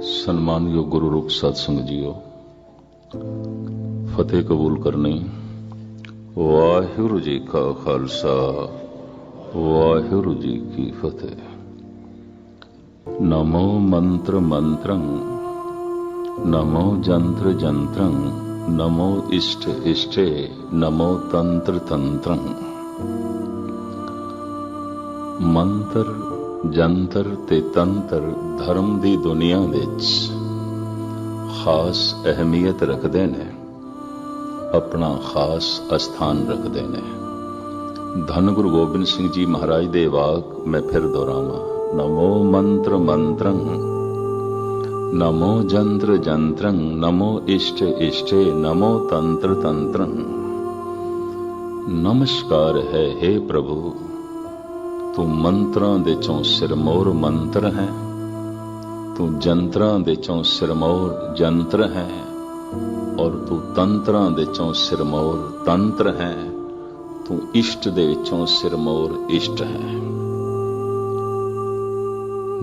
ਸਨਮਾਨਯੋਗ ਗੁਰੂ ਰੂਪ ਸਾਧ ਸੰਗਤ ਜੀਓ, ਫਤਿਹ ਕਬੂਲ ਕਰਨੀ। ਵਾਹਿਗੁਰੂ ਜੀ ਕਾ ਖਾਲਸਾ, ਵਾਹਿਗੁਰੂ ਜੀ ਕੀ ਫਤਿਹ। ਨਮੋ ਮੰਤਰ ਮੰਤਰੰ, ਨਮੋ ਜੰਤਰ ਜੰਤਰੰ, ਨਮੋ ਇਸ਼ਟ ਇਸ਼ਟੇ, ਨਮੋ ਤੰਤਰ ਤੰਤਰੰ। ਮੰਤਰ ਜੰਤਰ ਤੇ ਤੰਤਰ ਧਰਮ ਦੀ ਦੁਨੀਆ ਵਿੱਚ ਖਾਸ ਅਹਿਮੀਅਤ ਰੱਖਦੇ ਨੇ, ਆਪਣਾ ਖਾਸ ਅਸਥਾਨ ਰੱਖਦੇ ਨੇ। ਧੰਨ ਗੁਰੂ ਗੋਬਿੰਦ ਸਿੰਘ ਜੀ ਮਹਾਰਾਜ ਦੇ ਵਾਕ ਮੈਂ ਫਿਰ ਦੁਹਰਾਵਾਂ। ਨਮੋ ਮੰਤਰ ਮੰਤਰੰ, ਨਮੋ ਜੰਤਰ ਜੰਤਰੰ, ਨਮੋ ਇਸ਼ਟ ਇਸ਼ਟੇ, ਨਮੋ ਤੰਤਰ ਤੰਤਰੰ। ਨਮਸਕਾਰ ਹੈ हे ਪ੍ਰਭੂ, ਤੂੰ ਮੰਤਰਾਂ ਦੇ ਚੋਂ ਸਿਰਮੌਰ ਮੰਤਰ ਹੈ, ਤੂੰ ਜੰਤਰਾਂ ਦੇ ਚੋਂ ਸਿਰਮੌਰ ਜੰਤਰ ਹੈ, ਔਰ ਤੂੰ ਤੰਤਰਾਂ ਦੇ ਚੋਂ ਸਿਰਮੌਰ ਤੰਤਰ ਹੈ, ਤੂੰ ਇਸ਼ਟ ਦੇ ਵਿੱਚੋਂ ਸਿਰਮੌਰ ਇਸ਼ਟ ਹੈ।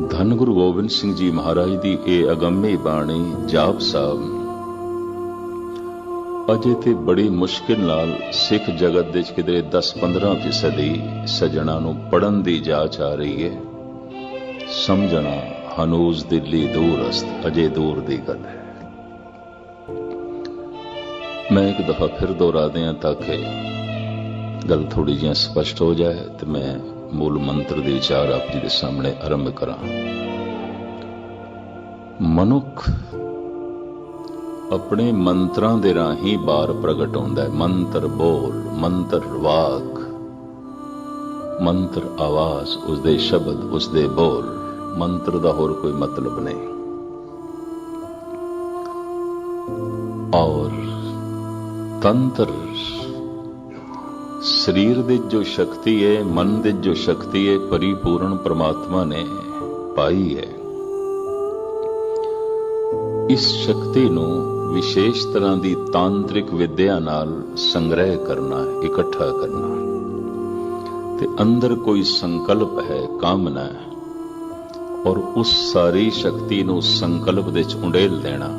ਧੰਨ ਗੁਰੂ ਗੋਬਿੰਦ ਸਿੰਘ ਜੀ ਮਹਾਰਾਜ ਦੀ ਇਹ ਅਗੰਮੀ ਬਾਣੀ ਜਾਪ ਸਾਹਿਬ ਅਜੇ ਤੇ ਬੜੀ ਮੁਸ਼ਕਿਲ ਨਾਲ ਸਿੱਖ ਜਗਤ ਦੇ ਕਿਧਰੇ 10-15% ਸੱਜਣਾ ਨੂੰ ਪੜਨ ਦੀ ਜਾਚ ਆ ਰਹੀ ਹੈ। ਸਮਝਣਾ ਹਨੂਜ਼ ਦਿੱਲੀ ਦੂਰ ਅਸਤ, ਅਜੇ ਦੂਰ ਦੀ ਗੱਲ ਹੈ। ਮੈਂ ਇੱਕ ਦਫਾ ਫਿਰ ਦੁਹਰਾ ਦਿਆਂ ਤਾਂ ਕਿ ਗੱਲ ਥੋੜੀ ਜਿਹੀ ਸਪਸ਼ਟ ਹੋ ਜਾਏ ਤੇ ਮੈਂ ਮੂਲ ਮੰਤਰ ਦੇ ਵਿਚਾਰ ਆਪ ਜੀ ਦੇ ਸਾਹਮਣੇ ਆਰੰਭ ਕਰਾਂ। ਮਨੁੱਖ ਆਪਣੇ ਮੰਤਰਾਂ ਦੇ ਰਾਹੀਂ ਬਾਹਰ ਪ੍ਰਗਟ ਹੁੰਦਾ ਹੈ। ਮੰਤਰ ਬੋਲ, ਮੰਤਰ ਵਾਕ, ਮੰਤਰ ਆਵਾਜ਼, ਉਸਦੇ ਸ਼ਬਦ, ਉਸਦੇ ਬੋਲ। ਮੰਤਰ ਦਾ ਹੋਰ ਕੋਈ ਮਤਲਬ ਨਹੀਂ। ਔਰ ਤੰਤਰ ਸਰੀਰ ਦੀ ਜੋ ਸ਼ਕਤੀ ਹੈ, ਮਨ ਦੀ ਜੋ ਸ਼ਕਤੀ ਹੈ, ਪਰਿਪੂਰਨ ਪ੍ਰਮਾਤਮਾ ਨੇ ਪਾਈ ਹੈ। ਇਸ ਸ਼ਕਤੀ ਨੂੰ ਵਿਸ਼ੇਸ਼ ਤਰ੍ਹਾਂ ਦੀ ਤਾਂਤਰਿਕ ਵਿਦਿਆ ਨਾਲ ਸੰਗ੍ਰਹਿ ਕਰਨਾ, ਇਕੱਠਾ ਕਰਨਾ, ਤੇ ਅੰਦਰ ਕੋਈ ਸੰਕਲਪ ਹੈ, ਕਾਮਨਾ ਹੈ, ਔਰ ਉਸ ਸਾਰੀ ਸ਼ਕਤੀ ਨੂੰ ਸੰਕਲਪ ਦੇ ਵਿੱਚ ਉੰਡੇਲ ਦੇਣਾ,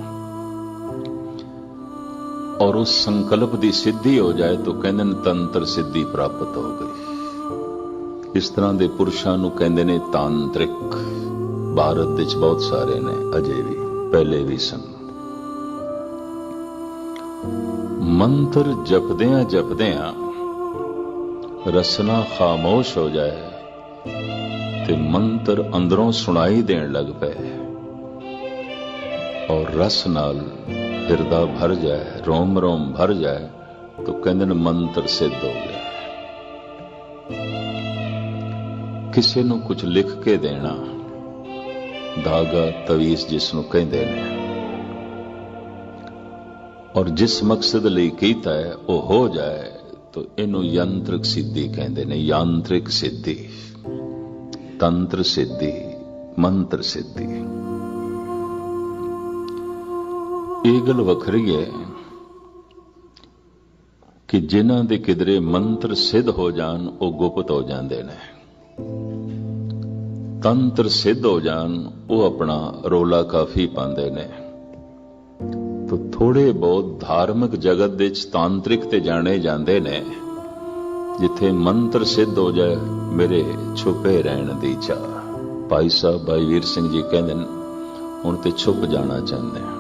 ਔਰ ਉਸ ਸੰਕਲਪ ਦੀ ਸਿੱਧੀ ਹੋ ਜਾਏ ਤਾਂ ਕਹਿੰਦੇ ਨੇ ਤੰਤਰ ਸਿੱਧੀ ਪ੍ਰਾਪਤ ਹੋ ਗਈ। ਇਸ ਤਰ੍ਹਾਂ ਦੇ ਪੁਰਸ਼ਾਂ ਨੂੰ ਕਹਿੰਦੇ ਨੇ ਤਾਂਤਰਿਕ। ਭਾਰਤ ਵਿੱਚ ਬਹੁਤ ਸਾਰੇ ਨੇ, ਅਜੇ ਵੀ, ਪਹਿਲੇ ਵੀ ਸਨ। ਮੰਤਰ ਜਪਦਿਆਂ ਜਪਦਿਆਂ ਰਸਨਾ ਖਾਮੋਸ਼ ਹੋ ਜਾਏ ਤੇ ਮੰਤਰ ਅੰਦਰੋਂ ਸੁਣਾਈ ਦੇਣ ਲੱਗ ਪਏ, ਔਰ ਰਸ ਨਾਲ ਹਿਰਦਾ ਭਰ ਜਾਏ, ਰੋਮ ਰੋਮ ਭਰ ਜਾਏ, ਤਾਂ ਕਹਿੰਦੇ ਨੇ ਮੰਤਰ ਸਿੱਧ ਹੋ ਗਿਆ। ਕਿਸੇ ਨੂੰ ਕੁਝ ਲਿਖ ਕੇ ਦੇਣਾ, ਧਾਗਾ ਤਵੀਜ਼ ਜਿਸ ਨੂੰ ਕਹਿੰਦੇ ਨੇ, ਔਰ ਜਿਸ ਮਕਸਦ ਲਈ ਕੀਤਾ ਹੈ ਉਹ ਹੋ ਜਾਏ ਤਾਂ ਇਹਨੂੰ ਯੰਤਰਿਕ ਸਿੱਧੀ ਕਹਿੰਦੇ ਨੇ। ਯਾਂਤਰਿਕ ਸਿੱਧੀ, ਤੰਤਰ ਸਿੱਧੀ, ਮੰਤਰ ਸਿੱਧੀ। ਇਹ ਗੱਲ ਵੱਖਰੀ ਹੈ ਕਿ ਜਿਨ੍ਹਾਂ ਦੇ ਕਿਧਰੇ ਮੰਤਰ ਸਿੱਧ ਹੋ ਜਾਣ ਉਹ ਗੁਪਤ ਹੋ ਜਾਂਦੇ ਨੇ। ਤੰਤਰ ਸਿੱਧ ਹੋ ਜਾਣ ਉਹ ਆਪਣਾ ਰੋਲਾ ਕਾਫੀ ਪਾਉਂਦੇ ਨੇ। ਤੋ ਥੋੜੇ ਬਹੁਤ ਧਾਰਮਿਕ ਜਗਤ ਵਿੱਚ ਤਾਂਤਰਿਕ ਤੇ ਜਾਣੇ ਜਾਂਦੇ ਨੇ। ਜਿੱਥੇ ਮੰਤਰ ਸਿੱਧ ਹੋ ਜਾਏ, ਮੇਰੇ ਛੁਪੇ ਰਹਿਣ ਦੀ ਚਾਹ। ਭਾਈ ਸਾਹਿਬ ਭਾਈ ਵੀਰ ਸਿੰਘ ਜੀ ਕਹਿੰਦੇ ਨੇ ਹੁਣ ਤੇ ਛੁਪ ਜਾਣਾ ਚਾਹੁੰਦੇ ਆ,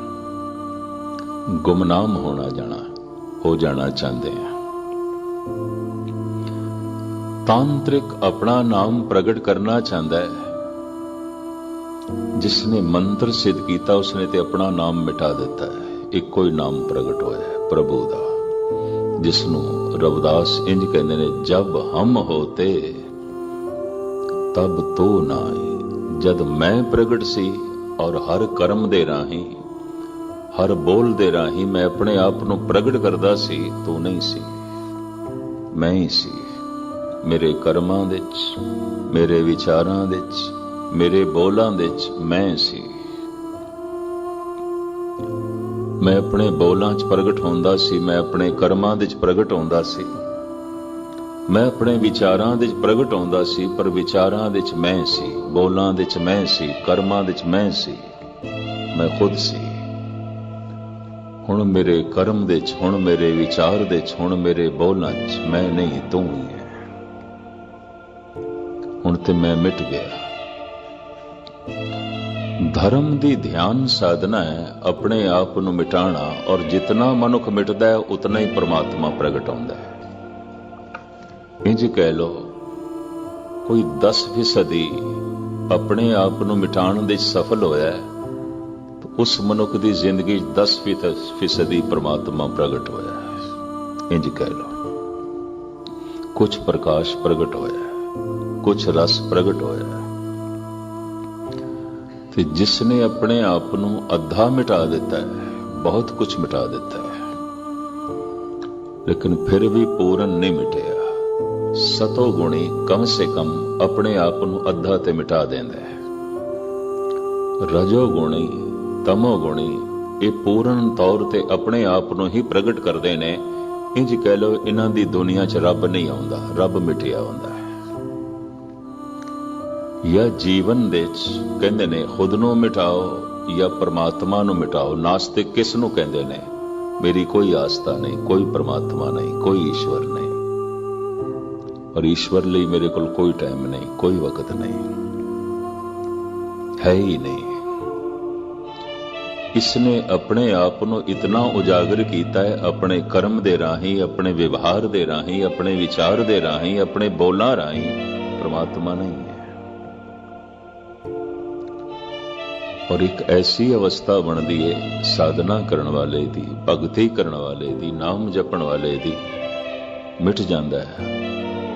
ਗੁਮਨਾਮ ਹੋ ਜਾਣਾ ਚਾਹੁੰਦੇ ਆ। ਤਾਂਤਰਿਕ ਆਪਣਾ ਨਾਮ ਪ੍ਰਗਟ ਕਰਨਾ ਚਾਹੁੰਦਾ ਹੈ। ਜਿਸਨੇ ਮੰਤਰ ਸਿੱਧ ਕੀਤਾ ਉਸਨੇ ਤੇ ਆਪਣਾ ਨਾਮ ਮਿਟਾ ਦਿੱਤਾ ਹੈ। ਇੱਕੋ ਹੀ ਨਾਮ ਪ੍ਰਗਟ ਹੋਇਆ ਹੈ, ਪ੍ਰਭੂ ਦਾ, ਜਿਸ ਨੂੰ ਰਵਿਦਾਸ ਇੰਜ ਕਹਿੰਦੇ ਨੇ, ਜਬ ਹਮ ਹੋਤੇ ਤਬ ਤੋ ਨਾਹੀ। ਜਦ ਮੈਂ ਪ੍ਰਗਟ ਸੀ ਔਰ ਹਰ ਕਰਮ ਦੇ ਰਾਹੀਂ, ਹਰ ਬੋਲ ਦੇ ਰਾਹੀਂ ਮੈਂ ਆਪਣੇ ਆਪ ਨੂੰ ਪ੍ਰਗਟ ਕਰਦਾ ਸੀ, ਤੂੰ ਨਹੀਂ ਸੀ, ਮੈਂ ਹੀ ਸੀ। ਮੇਰੇ ਕਰਮਾਂ ਵਿੱਚ, ਮੇਰੇ ਵਿਚਾਰਾਂ ਵਿੱਚ, ਮੇਰੇ ਬੋਲਾਂ ਵਿੱਚ ਮੈਂ ਸੀ। ਮੈਂ ਆਪਣੇ ਬੋਲਾਂ 'ਚ ਪ੍ਰਗਟ ਹੁੰਦਾ ਸੀ, ਮੈਂ ਆਪਣੇ ਕਰਮਾਂ ਵਿੱਚ ਪ੍ਰਗਟ ਹੁੰਦਾ ਸੀ, ਮੈਂ ਆਪਣੇ ਵਿਚਾਰਾਂ ਵਿੱਚ ਪ੍ਰਗਟ ਹੁੰਦਾ ਸੀ, ਪਰ ਵਿਚਾਰਾਂ ਵਿੱਚ ਮੈਂ ਸੀ, ਬੋਲਾਂ ਵਿੱਚ ਮੈਂ ਸੀ, ਕਰਮਾਂ ਵਿੱਚ ਮੈਂ ਸੀ। मैं खुद सी। हुण मेरे कर्म दे च, हुण मेरे विचार दे च, हुण मेरे बोलां च मैं नहीं तू ही है। हुण ते मैं मिट गया। धर्म दी ध्यान साधना है अपने आप नूं मिटाना, और जितना मनुख मिटदा है उतना ही परमात्मा प्रगट होंदा है। इंज कह लो, कोई 10% अपने आप नूं मिटाण दे सफल होया है, तो उस मनुख दी जिंदगी 10% परमात्मा प्रगट होया है। इंज कह लो, कुछ प्रकाश प्रगट होया है, कुछ रस प्रगट होया है। तो जिसने अपने आप नूं अद्धा मिटा दिता है, बहुत कुछ मिटा दिता है, लेकिन फिर भी पूर्ण नहीं मिटिया। सतो गुणी कम से कम अपने आप नूं अद्धा ते मिटा देंदा है। रजो गुणी तमो गुणी ये पूर्ण तौर ते अपने आप नूं ही प्रगट करदे ने। इंज कह लो, इन्हां दी दुनिया च रब नहीं आउंदा, रब मिटिया हुंदा है। या जीवन दे च कहंदे ने खुद नूं मिटाओ या परमात्मा नूं मिटाओ। नास्तिक किस नूं कहंदे ने? मेरी कोई आस्था नहीं, कोई परमात्मा नहीं, कोई ईश्वर नहीं, और ईश्वर लिए मेरे कोल कोई टाइम नहीं, कोई वक्त नहीं, है ही नहीं। इसने अपने आप नूं इतना उजागर कीता है अपने कर्म दे राही, अपने व्यवहार दे राही, अपने विचार दे राही, अपने बोलां राही। परमात्मा नहीं है। और एक ऐसी अवस्था बनती है साधना करने वाले दी, भगती करने वाले दी, नाम जपण वाले दी, मिट जाता है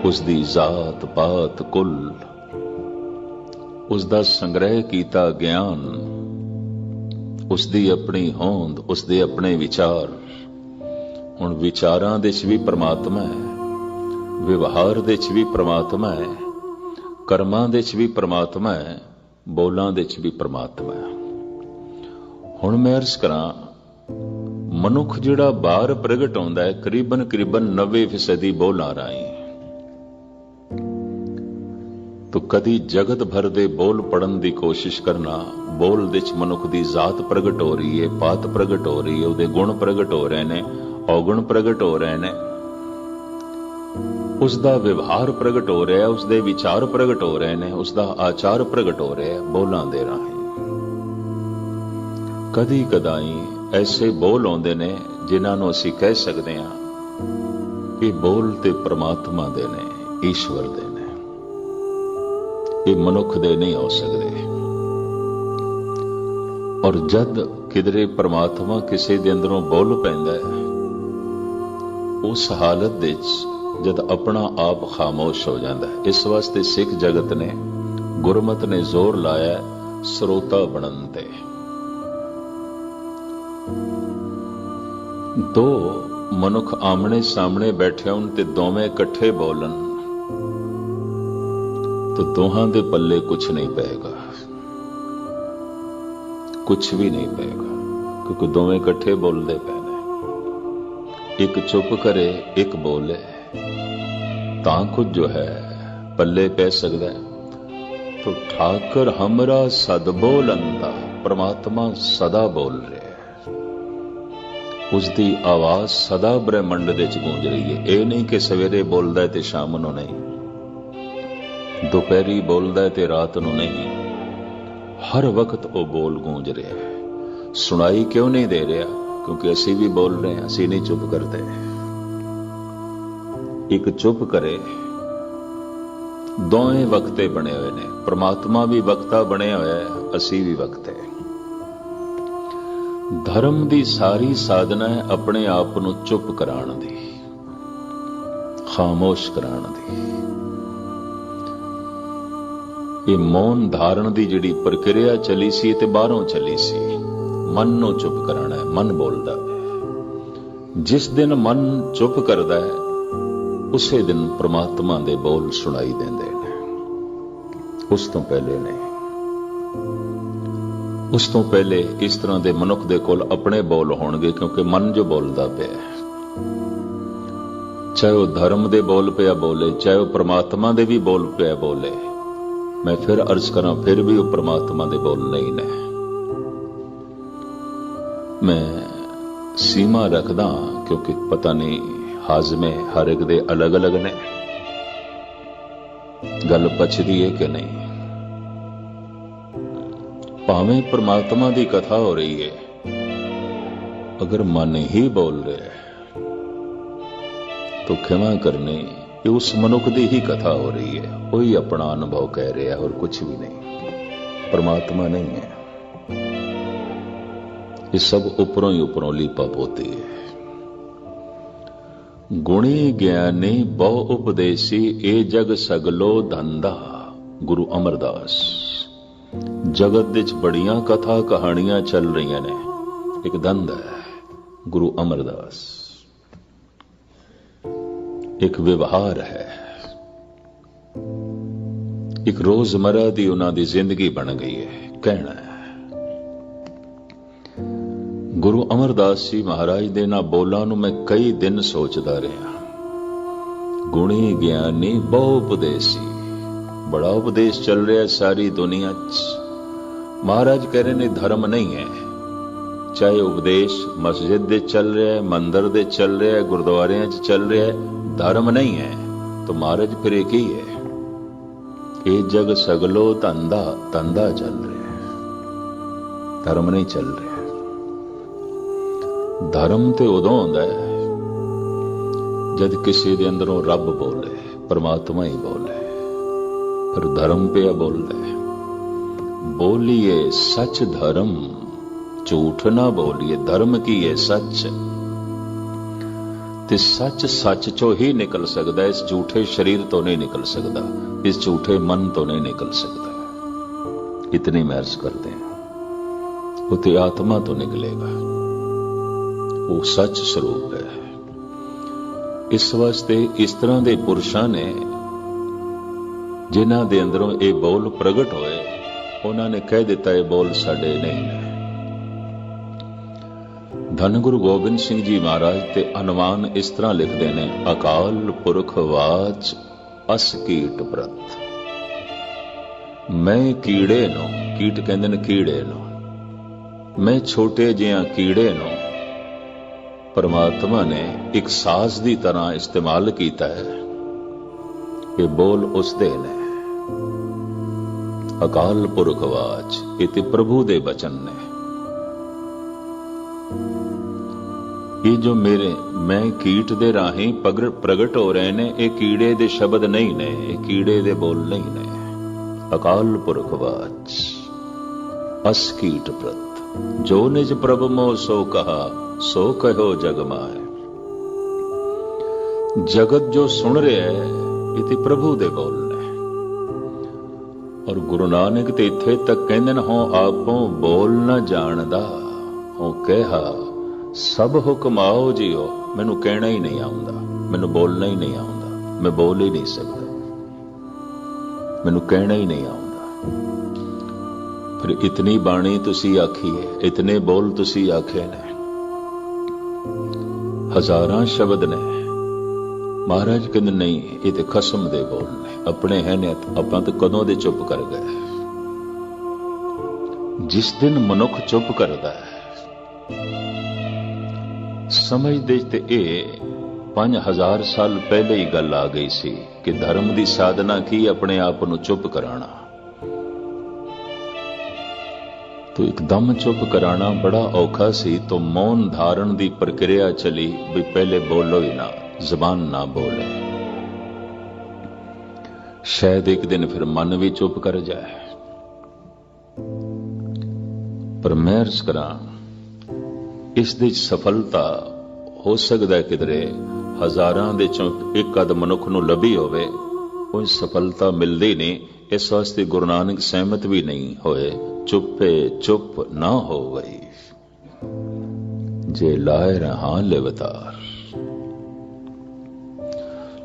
उसकी जात पात कुल, उसका संग्रह किया ज्ञान, उसकी अपनी होंद, उसके अपने विचार। हुण विचारां दे च भी परमात्मा है, व्यवहार दे च भी परमात्मा है, कर्मां दे च भी परमात्मा है, बोलां दे च भी परमात्मा है। हुण मैं अर्ज करां, मनुख जिहड़ा बाहर प्रगट होंदा है करीबन 90% बोलां राही। तो कदी जगत भर दे बोल पढ़न दी कोशिश करना, बोल दे च मनुख दी जात प्रगट हो रही है, पात प्रगट हो रही है, उहदे गुण प्रगट हो रहे ने, अवगुण प्रगट हो रहे ने, उसका व्यवहार प्रगट हो रहा है, उसके विचार प्रगट हो रहे हैं, उसका आचार प्रगट हो रहा है बोलां दे राही। कदी कदाई ऐसे बोल आउंदे ने जिन्हां नूं असीं कह सकते हैं कि बोल ते परमात्मा दे ने, ईश्वर दे ने, ये मनुख दे नहीं हो सकते। और जद किधरे परमात्मा किसी दे अंदरों बोल पैंदा है, उस हालत दे जद अपना आप खामोश हो जाता है। इस वास्ते सिख जगत ने, गुरमत ने जोर लाया श्रोता बनन ते। दो मनुख आमने सामने बैठे होण ते दोवें इकट्ठे बोलन तो दोहां दे पल्ले कुछ नहीं पेगा, कुछ भी नहीं पेगा, क्योंकि दोवें इकट्ठे बोलते पे ने। एक चुप करे, एक बोले, तां कुछ जो है पल्ले पै सकता है। तो ठाकर हमरा सद बोलंदा, परमात्मा सदा बोल रहे है, उसकी आवाज सदा ब्रह्मंड दे च गूंज रही है। ये नहीं कि सवेरे बोलदा है ते शाम नूं नहीं, दोपहरी बोलदा है ते रात नूं नहीं, हर वक्त वो बोल गूंज रहा है। सुनाई क्यों नहीं दे रहा? क्योंकि असी भी बोल रहे हैं, असी नहीं चुप करते। एक चुप करे, दोवें वक्ते बने हुए ने, परमात्मा भी वक्ता बने हुए है, असी भी वक्ते। धर्म दी सारी साधना है अपने आप नूं चुप कराण दी, खामोश कराण दी। ये मौन धारण दी जिहड़ी प्रक्रिया चली सी ते बाहरों चली सी। मन नूं चुप कराना है, मन बोलदा है। जिस दिन मन चुप करदा है उसे दिन परमात्मा दे बोल सुनाई देंदे ने, उस तो पहले नहीं। उस तो पहले इस तरह दे मनुख दे कोल अपने बोल होणगे, क्योंकि मन जो बोलदा पिया, चाहे वह धर्म दे बोल पिया बोले, चाहे वह परमात्मा दे भी बोल पिया बोले। मैं फिर अर्ज करा, फिर भी वह परमात्मा दे बोल नहीं ने। मैं सीमा रखदा क्योंकि पता नहीं हाजमे हर एक दे अलग अलग ने, गल पचदी है कि नहीं। भावें परमात्मा की कथा हो रही है, अगर मन ही बोल रहा है तो क्षमा करनी ये उस मनुख की ही कथा हो रही है, वही अपना अनुभव कह रहा है और कुछ भी नहीं, परमात्मा नहीं है। ये सब ऊपरों ही ऊपरों लीपा पोती है। गुणी ज्ञानी बहु उपदेसी ए जग सगलो धंधा, गुरु अमरदास। जगत विच बड़ियां कथा कहानियां चल रही ने, एक धंधा है गुरु अमरदास, एक व्यवहार है, एक रोजमर्रा की उन्हां दी जिंदगी बन गई है, कहना है। गुरु अमरदास जी महाराज दे ना बोलां नूं मैं कई दिन सोचदा रहा। गुणी ज्ञानी बहु उपदेसी, बड़ा उपदेश चल रहा है सारी दुनिया च। महाराज कह रहे ने धर्म नहीं है, चाहे उपदेश मस्जिद दे चल रहा है, मंदिर दे चल रहा है, गुरुद्वारियां च चल रहा है, धर्म नहीं है तो महाराज फिर एक ही है, ये जग सगलो धंधा, धंधा चल रहा है, धर्म नहीं चल रहा। धर्म तो उदों होंदा है जद किसी दे अंदरों रब बोले, परमात्मा ही बोले, फिर धर्म पे बोलता है। बोलिए सच धर्म, झूठ ना बोलिए, धर्म की है सच, ते सच सच चो ही निकल सकता है, इस झूठे शरीर तो नहीं निकल सकता, इस झूठे मन तो नहीं निकल सकता। इतनी महर्ष करते हैं, उते आत्मा तो निकलेगा, वो सच स्वरूप है। इस वास्ते इस तरह के पुरुषों ने जिन्हां दे अंदरों ये बोल प्रगट होए, उन्होंने कह दिता ये बोल साडे नहीं है। धन गुरु गोबिंद सिंह जी महाराज ते अनवान इस तरह लिखते हैं, अकाल पुरख वाच अस कीट प्रत। मैं कीड़े नो, कीट कहते हैं कीड़े नो, मैं छोटे जिहा कीड़े नो परमात्मा ने एक साज की तरह इस्तेमाल किया है। ये बोल उस दे ने, अकाल पुरख वाच, ये प्रभु दे बचन ने। ये जो मेरे मैं कीट दे राही प्रगट हो रहे ने, ये कीड़े दे शब्द नहीं ने, ये कीड़े दे बोल नहीं ने। अकाल पुरख वाच अस कीट प्रत, जो निज प्रभु मोह सो कहा, सो कहो जग माए। जगत जो सुन रहा है ये प्रभु दे बोल ने। और गुरु नानक ते इत्थे तक कहंदे ने, हों आपों बोल न जानदा, हों कहा सब हुक्म आओ जियो। मैनू कहना ही नहीं आउंदा, मैनू बोलना ही नहीं आउंदा, मैं बोल ही नहीं सकता, मैनू कहना ही नहीं आउंदा। फिर इतनी बाणी तुसी आखी है, इतने बोल तुसी आखे ने, हजारां शब्द ने। महाराज कहते नहीं, ये तो खसम दे बोल ने, अपने है ने, आपां तो कदों दे चुप कर गए। जिस दिन मनुख चुप करता है, समझदे ते ये 5000 साल पहले ही गल आ गई सी कि धर्म की साधना की अपने आप को चुप कराना। तो एकदम चुप कराना बड़ा औखा सी, तो मौन धारण की प्रक्रिया चली भी पहले बोलो ही ना, जबान ना बोले। शायद एक दिन फिर मन भी चुप कर जाए। पर मैं अर्ज करा, इस दी सफलता हो सकता है किधरे हजारां दे चों एक अद मनुख नूं लभी होवे, कोई सफलता मिलती नहीं। इस वास्ते गुरु नानक सहमत भी नहीं होए, चुपे चुप ना हो गई जे लाए रहा लेवतार।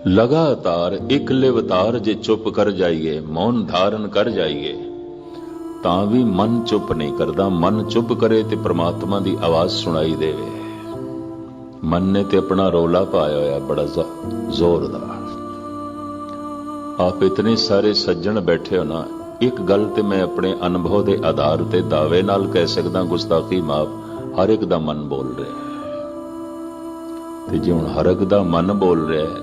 लगातार एक लेवतार जे चुप कर जाइए, मौन धारण कर जाइए, तां भी मन चुप नहीं करता। मन चुप करे ते परमात्मा की आवाज सुनाई देवे। मन ने ते अपना रौला पाया होया बड़ा जोरदार। आप इतने सारे सज्जन बैठे हो ना, एक गल ते मैं अपने अनुभव के आधार ते दावे नाल कह सकदा, गुस्ताखी माफ, ਹਰ ਇੱਕ ਦਾ ਮਨ ਬੋਲ ਰਿਹਾ ਹੈ। ਤੇ ਜੇ ਹੁਣ ਹਰ ਇੱਕ ਦਾ ਮਨ ਬੋਲ ਰਿਹਾ ਹੈ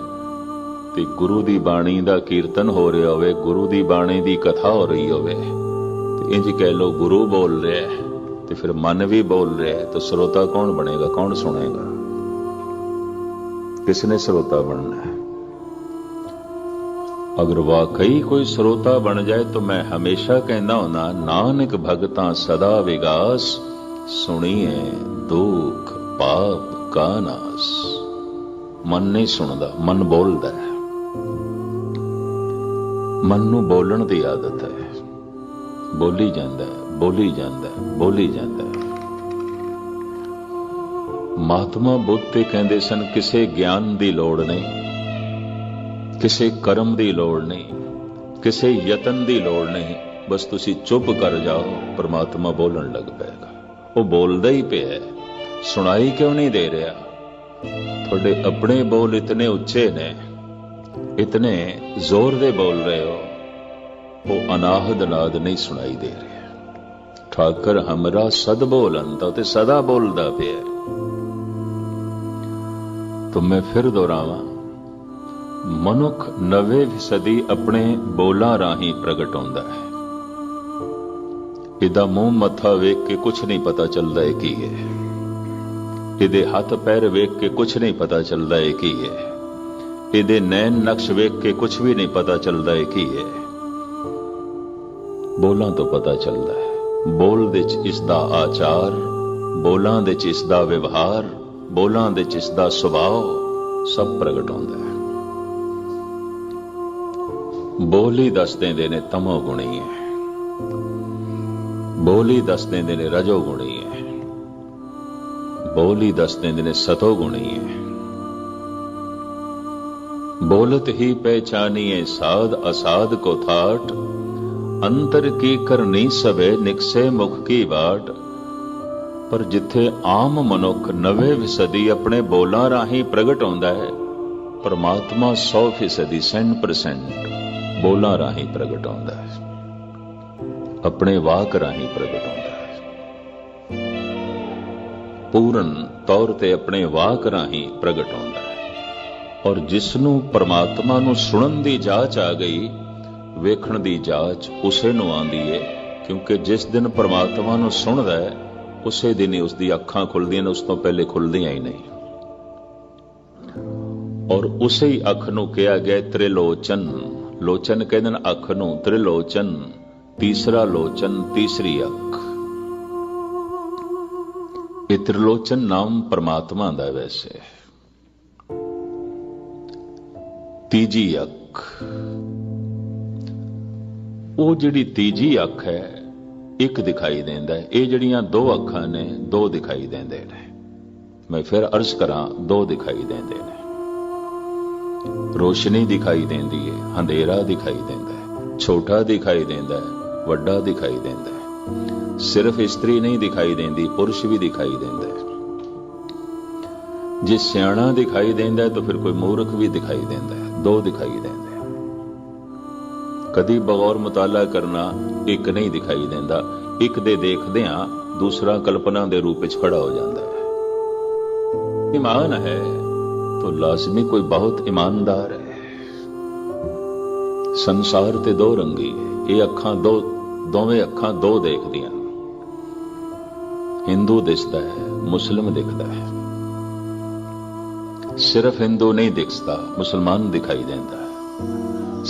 ਤੇ ਗੁਰੂ ਦੀ ਬਾਣੀ ਦਾ ਕੀਰਤਨ ਹੋ ਰਿਹਾ ਹੋਵੇ, ਗੁਰੂ ਦੀ ਬਾਣੀ ਦੀ ਕਥਾ ਹੋ ਰਹੀ ਹੋਵੇ, ਤੇ ਇੰਜ ਕਹਿ ਲਓ ਗੁਰੂ ਬੋਲ ਰਿਹਾ ਹੈ ਤੇ ਫਿਰ ਮਨ ਵੀ ਬੋਲ ਰਿਹਾ ਹੈ, ਤਾਂ ਸਰੋਤਾ ਕੌਣ ਬਣੇਗਾ? ਕੌਣ ਸੁਣੇਗਾ? किसने श्रोता बनना है? अगर वाकई कोई श्रोता बन जाए तो मैं हमेशा कहना होना, नानक भगतां सदा विगास, सुनिए दुख पाप का नास। मन नहीं सुनदा, मन बोलदा है। मन नूं बोलण दी आदत है, बोली जांदा है, बोली जांदा है, बोली जांदा है। महात्मा बुद्ध ते कहते सन, किसे ज्ञान की लोड़ नहीं, किसे कर्म की लोड़ नहीं, किसे यतन की लोड़ नहीं, बस तुसी चुप कर जाओ, परमात्मा बोलन लग पेगा। वो बोलदा ही पे है, सुनाई क्यों नहीं दे रहा? थोड़े अपने बोल इतने उच्चे ने, इतने जोर दे बोल रहे हो, वो अनाहद नाद नहीं सुनाई दे रहे। ठाकर हमरा सद बोलंदा ते सदा बोलदा पे है। तो मैं फिर दोहरावां, मनुख 90% अपने बोलां राही प्रगट होंदा है। इहदा मूंह मत्था वेख के कुछ नहीं पता चलदा है की है, इहदे हथ पैर वेख के कुछ नहीं पता चलदा है की है, इहदे नैन नक्श वेख के कुछ भी नहीं पता चलदा है की है। बोलां तो पता चलदा है। बोल दे च इसदा आचार, बोलां दे च इसदा व्यवहार, बोलां दे च इसदा सुभाव सब प्रगट होंदा है। बोली दस देंदे ने तमो गुणी है, बोली दस देंदे ने रजो गुणी है, बोली दस देंदे ने सतो गुणी है। बोलत ही पहचानिए साध असाध को थाट, अंतर की करनी सबे निकसे मुख की बाट। पर जिथे आम मनुख 90% अपने बोलां राही प्रगट होंदा है, परमात्मा 100% 100% बोलां राही प्रगट होंदा है, अपने वाक राही प्रगट होंदा है, पूर्ण तौर ते अपने वाक राही प्रगट होंदा है। और जिसनूं परमात्मा नूं सुणन दी जाच आ गई, वेखण दी जाच उसे नूं आंदी है। क्योंकि जिस दिन परमात्मा नूं सुणदा है, उसे दिन ही उसकी अखां खुलदियां ने, उस तो पहले खुलदियां ही नहीं। और उसे ही अख नूं कहा गया त्रिलोचन। लोचन कहते हैं अख नूं, त्रिलोचन तीसरा लोचन, तीसरी अख। ये त्रिलोचन नाम परमात्मा दा वैसे। तीजी अख, वो जिहड़ी तीजी अख है एक दिखाई देंदा है। ये जड़ियां दो अखां ने, दो दिखाई देंदे ने। मैं फिर अर्ज करां, दो दिखाई देंदे ने। रोशनी दिखाई देंदी है, अंधेरा दिखाई देंदा है, छोटा दिखाई देंदा है, वड्डा दिखाई देंदा है। सिर्फ स्त्री नहीं दिखाई देंदी, पुरुष भी दिखाई देंदा है। जे सियाणा दिखाई देंदा है तो फिर कोई मूर्ख भी दिखाई देंदा है। दो दिखाई देंदे। कदी बगौर मुताला करना एक नहीं दिखाई देंदा, एक दे देखदियां दूसरा कल्पना दे रूप विच खड़ा हो जाता है। ईमान है तो लाजमी कोई बहुत ईमानदार है। संसार ते दो रंगी है, ये अखां दो, दोवें अखां दो देखदियां। हिंदू दिसदा है, मुस्लिम दिखदा है। सिर्फ हिंदू नहीं दिखता, मुसलमान दिखाई देंदा है।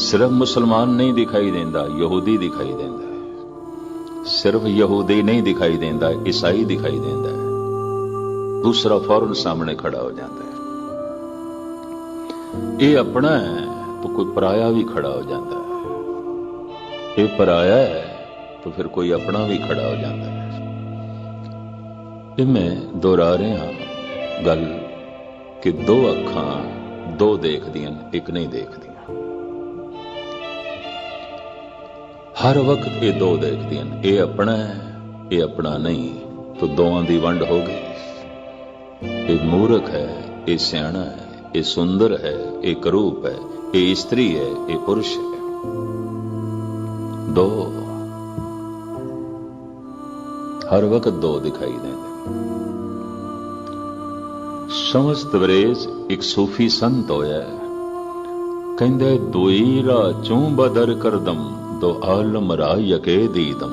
सिर्फ मुसलमान नहीं दिखाई देंदा, यहूदी दिखाई देंदा है। सिर्फ यहूदी नहीं दिखाई देंदा, ईसाई दिखाई देंदा है। दूसरा फौरन सामने खड़ा हो जाता है। ये अपना है तो कोई पराया भी खड़ा हो जाता है। ये पराया है तो फिर कोई अपना भी खड़ा हो जाता है। ये मैं दोहरा रहा गल कि दो अखां दो देखदियां, एक नहीं देखदियां। हर वक्त ये दो देखदियां, ये अपना है, ये अपना नहीं, तो दोवां दी वंड हो गई। ये मूर्ख है, ये सियाणा है, ये सुंदर है, ये करूप है, ये स्त्री है, ये पुरुष है। दो, हर वक्त दो दिखाई देंगे। समझ तबरेज एक सूफी संत होया, कहंदे दोई राह चूं बदर करदम दो आलम राह यके दीदम।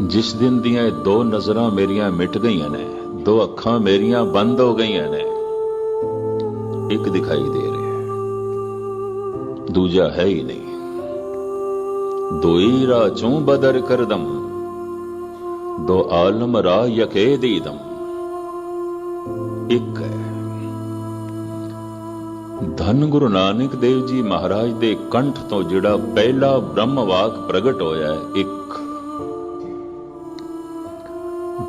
जिस दिन दियां दो नजरां मेरियां मिट गईयां ने, दो अखां मेरियां बंद हो गईयां ने, एक दिखाई दे रहा है, दूजा है ही नहीं। दोई राह चूं बदर करदम दो आलम राह यके दीदम। एक है। धन गुरु नानक देव जी महाराज दे कंठ तो जिहड़ा पहला ब्रह्म वाक प्रगट होया है, एक।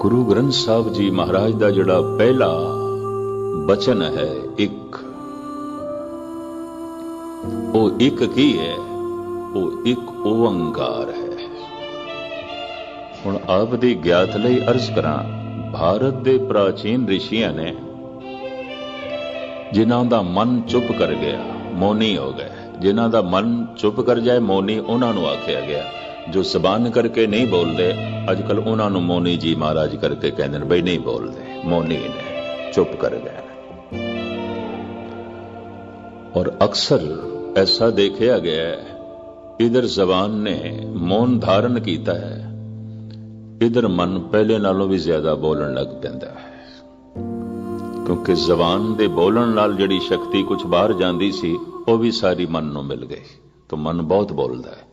गुरु ग्रंथ साहब जी महाराज दा जिहड़ा पहला बचन है, एक। वो एक की है, वो एक ओंकार है। हुण आप दी ज्ञात लई अर्ज करां, भारत दे प्राचीन ऋषियां ने जिन्हां दा मन चुप कर गया, मौनी हो गए। जिन्हां दा मन चुप कर जाए, मौनी उन्हां नूं आखिया गया। जो जबान करके नहीं बोलते, अजकल उन्हां नूं मौनी जी महाराज करके कहंदे ने, बई नहीं बोलते, मौनी ने, चुप कर गए। और अक्सर ऐसा देखा गया है, इधर जबान ने मौन धारण किया है, इधर मन पहले नालों भी ज्यादा बोलन लग पैंदा है। क्योंकि जबान दे बोलन नाल जिहड़ी शक्ति कुछ बाहर जांदी सी, वो भी सारी मन नूं मिल गई, तो मन बहुत बोलदा है।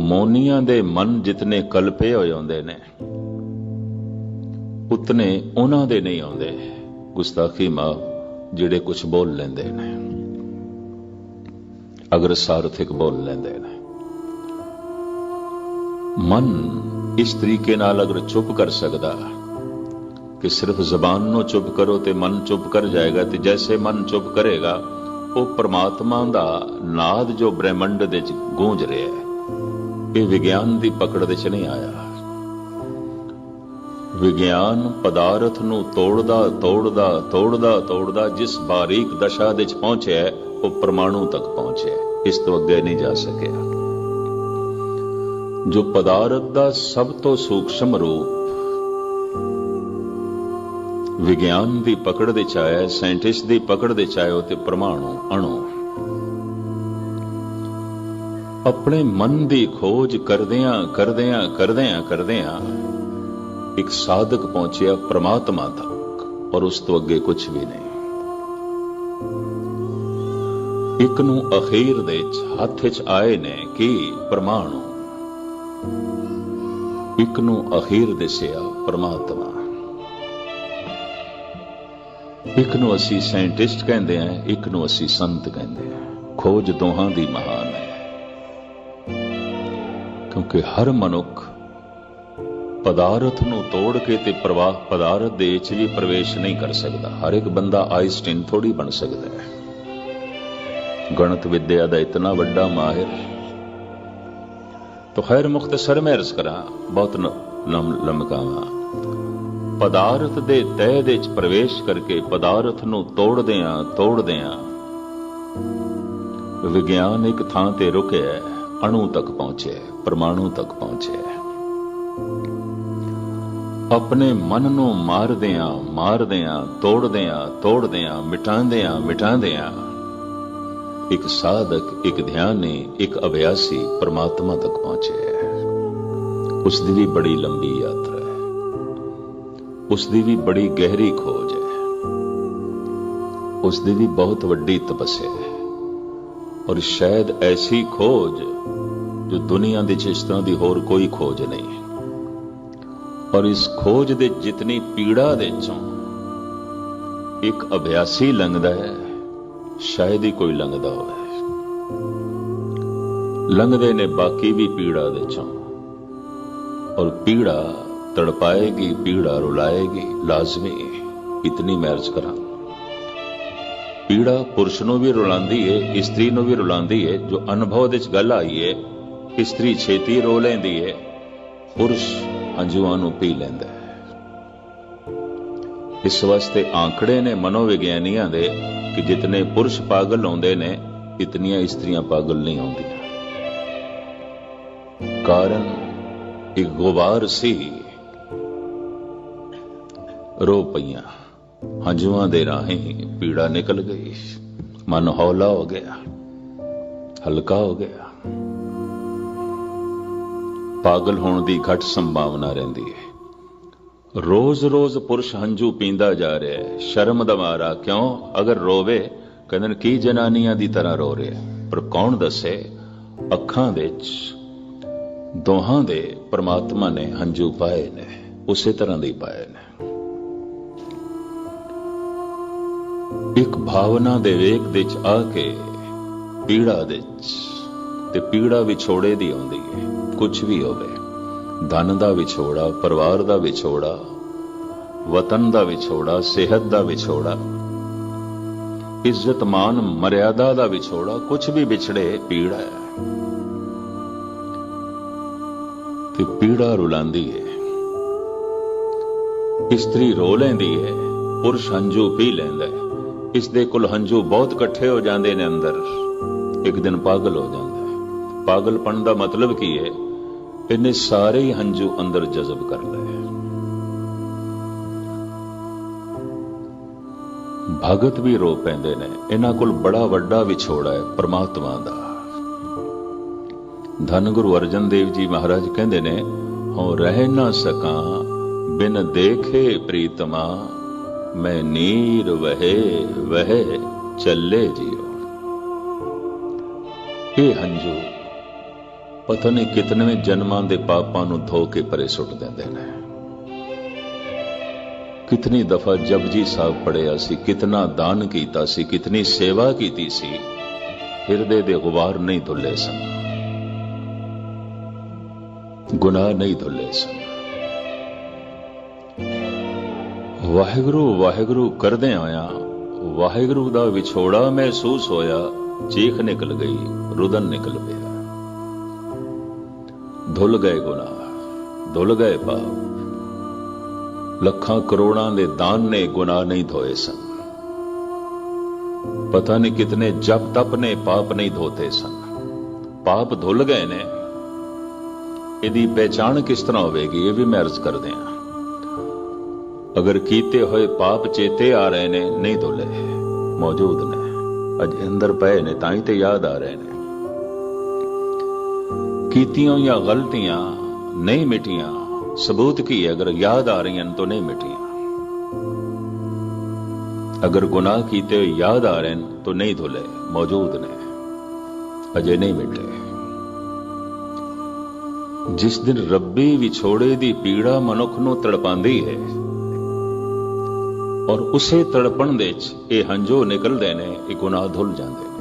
मौनियां दे मन जितने कल्पे होए होंदे ने, उतने उन्हां दे नहीं आउंदे गुस्ताखी माफ जिहड़े कुछ बोल लेंदे ने, अगर सार्थिक बोल लेंदे ने। मन इस तरीके नाल अगर चुप कर सकदा कि सिर्फ जबान नूं चुप करो ते मन चुप कर जाएगा, ते जैसे मन चुप करेगा वो परमात्मा दा नाद जो ब्रह्मंड दे च गूंज रहा है, ये विज्ञान दी पकड़ दे च नहीं आया। विज्ञान पदार्थ नूं तोड़दा तोड़दा तोड़दा तोड़दा जिस बारीक दशा दे च पहुंचे है, वो परमाणु तक पहुंचे, इस तो अगे नहीं जा सकिया। जो पदार्थ दा सब तो सूक्ष्म रूप विज्ञान दी पकड़ दे च आया, साइंटिस्ट दी पकड़ दे च आया, ते परमाणु अणु। अपने मन दी खोज करदियां करदियां करदियां करदियां एक साधक पहुंचिया परमात्मा तक, और उस तो अगे कुछ भी नहीं। एक नूं अखीर दे हथ च आए ने कि परमाणु, एक नूं अखीर दिसिया परमात्मा। एक नूं असी साइंटिस्ट कहंदे हैं, एक नूं असी संत कहंदे हैं। खोज दोहां दी महान है, क्योंकि हर मनुख पदार्थ नूं तोड़ के ते प्रवाह पदार्थ दे विच भी प्रवेश नहीं कर सकता। हर एक बंदा आइंस्टीन थोड़ी बन सकता है, गणित विद्या दा इतना वड्डा माहिर। तो खैर मुख्तसर में अर्ज करा, बहुत लमकावा। पदार्थ दे तह दे च प्रवेश करके पदार्थ नूं तोड़दियां तोड़दियां विज्ञान एक थां ते रुके, अणु तक पहुंचे, परमाणु तक पहुंचे। अपने मन नूं मारदियां मारदियां तोड़दियां तोड़दियां मिटांदियां मिटांदियां एक साधक, एक ध्यानी, एक अभ्यासी परमात्मा तक पहुंचे। उसकी भी बड़ी लंबी यात्रा है, उसकी भी बड़ी गहरी खोज है, उसकी भी बहुत वड्डी तपस्या है, और शायद ऐसी खोज जो दुनिया दी इस तरह दी होर कोई खोज नहीं। और इस खोज दे जितनी पीड़ा दे चों एक अभ्यासी लंघदा है, शायद ही कोई लंघदा होवे। लंघदे ने बाकी भी पीड़ा दे चों, और पीड़ा तड़पाएगी, पीड़ा रुलाएगी, लाजमी। इतनी मैं अर्ज करा, पीड़ा पुरुष नूं भी रुलांदी है, स्त्री नूं भी रुलांदी है। जो अनुभव दे च गल आई है, स्त्री छेती रो लैंदी है, पुरुष अंजुआं नूं पी लैंदा है। इस वास्ते आंकड़े ने मनोविग्यानियां दे कि जितने पुरुष पागल होंदे ने, इतनियां स्त्रियां पागल नहीं होंदियां। कारण एक गुबार सी रो पईयां, हंजुआं दे राहीं पीड़ा निकल गई, मन हौला हो गया, हल्का हो गया। पागल होने की घट संभावना रहिंदी है। रोज रोज पुरुष हंझू पींदा जा रहा है, शर्म दा मारा। क्यों? अगर रोवे कहंदे की जनानियां दी तरह रो रहे, पर कौन दसे अखां दे दोहां दे परमात्मा ने हंझू पाए ने, उसे तरह दे पाए ने। एक भावना दे वेग दे च आके पीड़ा दे ते पीड़ा विछोड़े दी आउंदी है। कुछ भी होवे, धन दा विछोड़ा, परिवार दा विछोड़ा, वतन दा विछोड़ा, सेहत दा विछोड़ा, इज्जत मान मर्यादा दा विछोड़ा, कुछ भी विछड़े पीड़ा है ते पीड़ा रुलांदी है। स्त्री रो लैंदी है, पुरुष हंझू पी लैंदा है। इस दे कुल हंझू बहुत इकट्ठे हो जाते ने अंदर, एक दिन पागल हो जाता है। पागलपन का मतलब की है? इन्हें सारे ही हंझू अंदर जज़ब कर लए। भगत भी रो पैंदे ने, इन्हां कोल बड़ा वड्डा विछोड़ा है परमात्मा दा। धन गुरु अर्जन देव जी महाराज कहंदे ने, हों रह ना सकां बिन देखे प्रीतमा, मैं नीर वहे वहे चले जियो। ये हंझू पता नहीं कितने जन्मां दे पापां नूं धो के परे सुट देंदे ने। कितनी दफा जपजी साहब पढ़िया सी, कितना दान कीता सी, कितनी सेवा कीती सी, हिरदे दे गुबार नहीं धुले सन, गुनाह नहीं धुले सन। वाहिगुरु वाहिगुरु करदे आया, वाहिगुरु दा विछोड़ा महसूस होया, चीख निकल गई, रुदन निकल गया। धुल गए गुनाह, धुल गए पाप। लखां करोड़ां दे दान ने गुनाह नहीं धोए सन। पता नहीं कितने जप तप ने पाप नहीं धोते सन। पाप धुल गए ने। इहदी पहचान किस तरह होवेगी, ये भी मैं अर्ज कर दिया। अगर कीते हुए पाप चेते आ रहे ने, नहीं धुले, मौजूद ने, अज अंदर पए ने, ताई ते याद आ रहे ने। कीतियां या गलतियां नहीं मिटियां, सबूत की है, अगर याद आ रही हैं तो नहीं मिटियां। अगर गुनाह कीते हुए याद आ रहे हैं तो नहीं धुले, मौजूद ने, अजे नहीं मिटे। जिस दिन रब्बी विछोड़े दी पीड़ा मनुख नूं तड़पांदी है और उसे तड़पण दे ये हंझू निकलते ने, ये गुनाह धुल जाते हैं,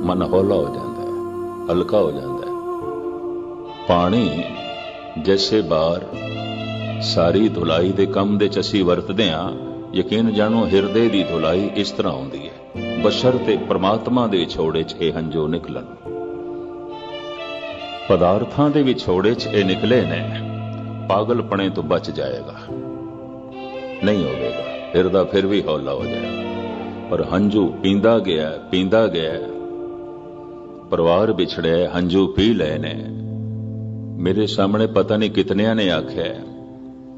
मन हौला हो जाता है, हल्का हो जाता है। पानी जैसे बार सारी धुलाई दे कम दे असीं वरतदे हां, यकीन जानो हिरदे दी धुलाई इस तरह होंदी है, बशर्ते परमात्मा दे विछोड़े च ये हंझू निकलन। पदार्थां दे विछोड़े च ये निकले ने, पागलपने तो बच जाएगा, नहीं होगा, हिरदा फिर भी हौला हो जाएगा। पर हंझू पींदा गया, पींदा गया, परिवार बिछड़े, हंझू पी ले ने। मेरे सामने पता नहीं कितनिया ने आख्या,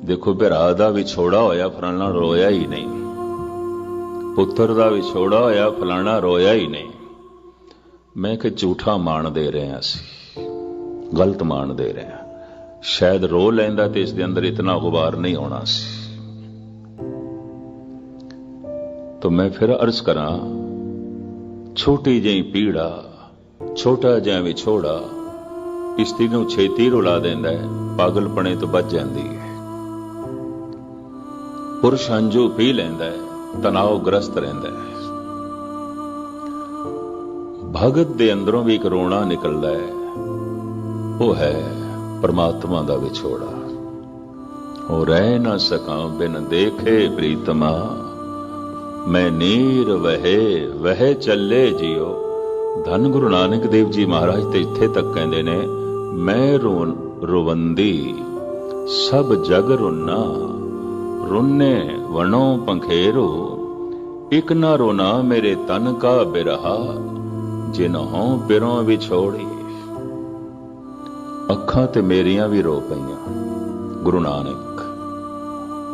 देखो भरा दा विछोड़ा होया, फलाना रोया ही नहीं, पुत्र दा विछोड़ा होया, फलाना रोया ही नहीं। मैं कि झूठा मान दे रहे हैं, असी गलत मान दे रहे हैं। शायद रो लैंदा ते इस दे अंदर इतना गुबार नहीं होना सी। तो मैं फिर अर्ज करा, छोटी जी पीड़ा, छोटा जिहा विछोड़ा इस्त्री नूं छेती रुला देंदा है, पागलपने तो बच जाती है। पुरुष हंझू पी लैंदा है, तनावग्रस्त रहिंदा है। भगत दे अंदरों भी एक रोना निकलदा है, वो है परमात्मा दा विछोड़ा। हो रह ना सकां बिन देखे प्रीतमा, मैं नीर वहे वह चले जियो। धन गुरु नानक देव जी महाराज ते इत्थे तक कहंदे ने, मैं रुवंदी सब जग रुन्ना, रुन्ने वनो पंखेरो, इक ना रोना मेरे तन का बिरहा, जिन्हों पिरों विछोड़ी। अखां ते मेरियां भी रो पईयां, गुरु नानक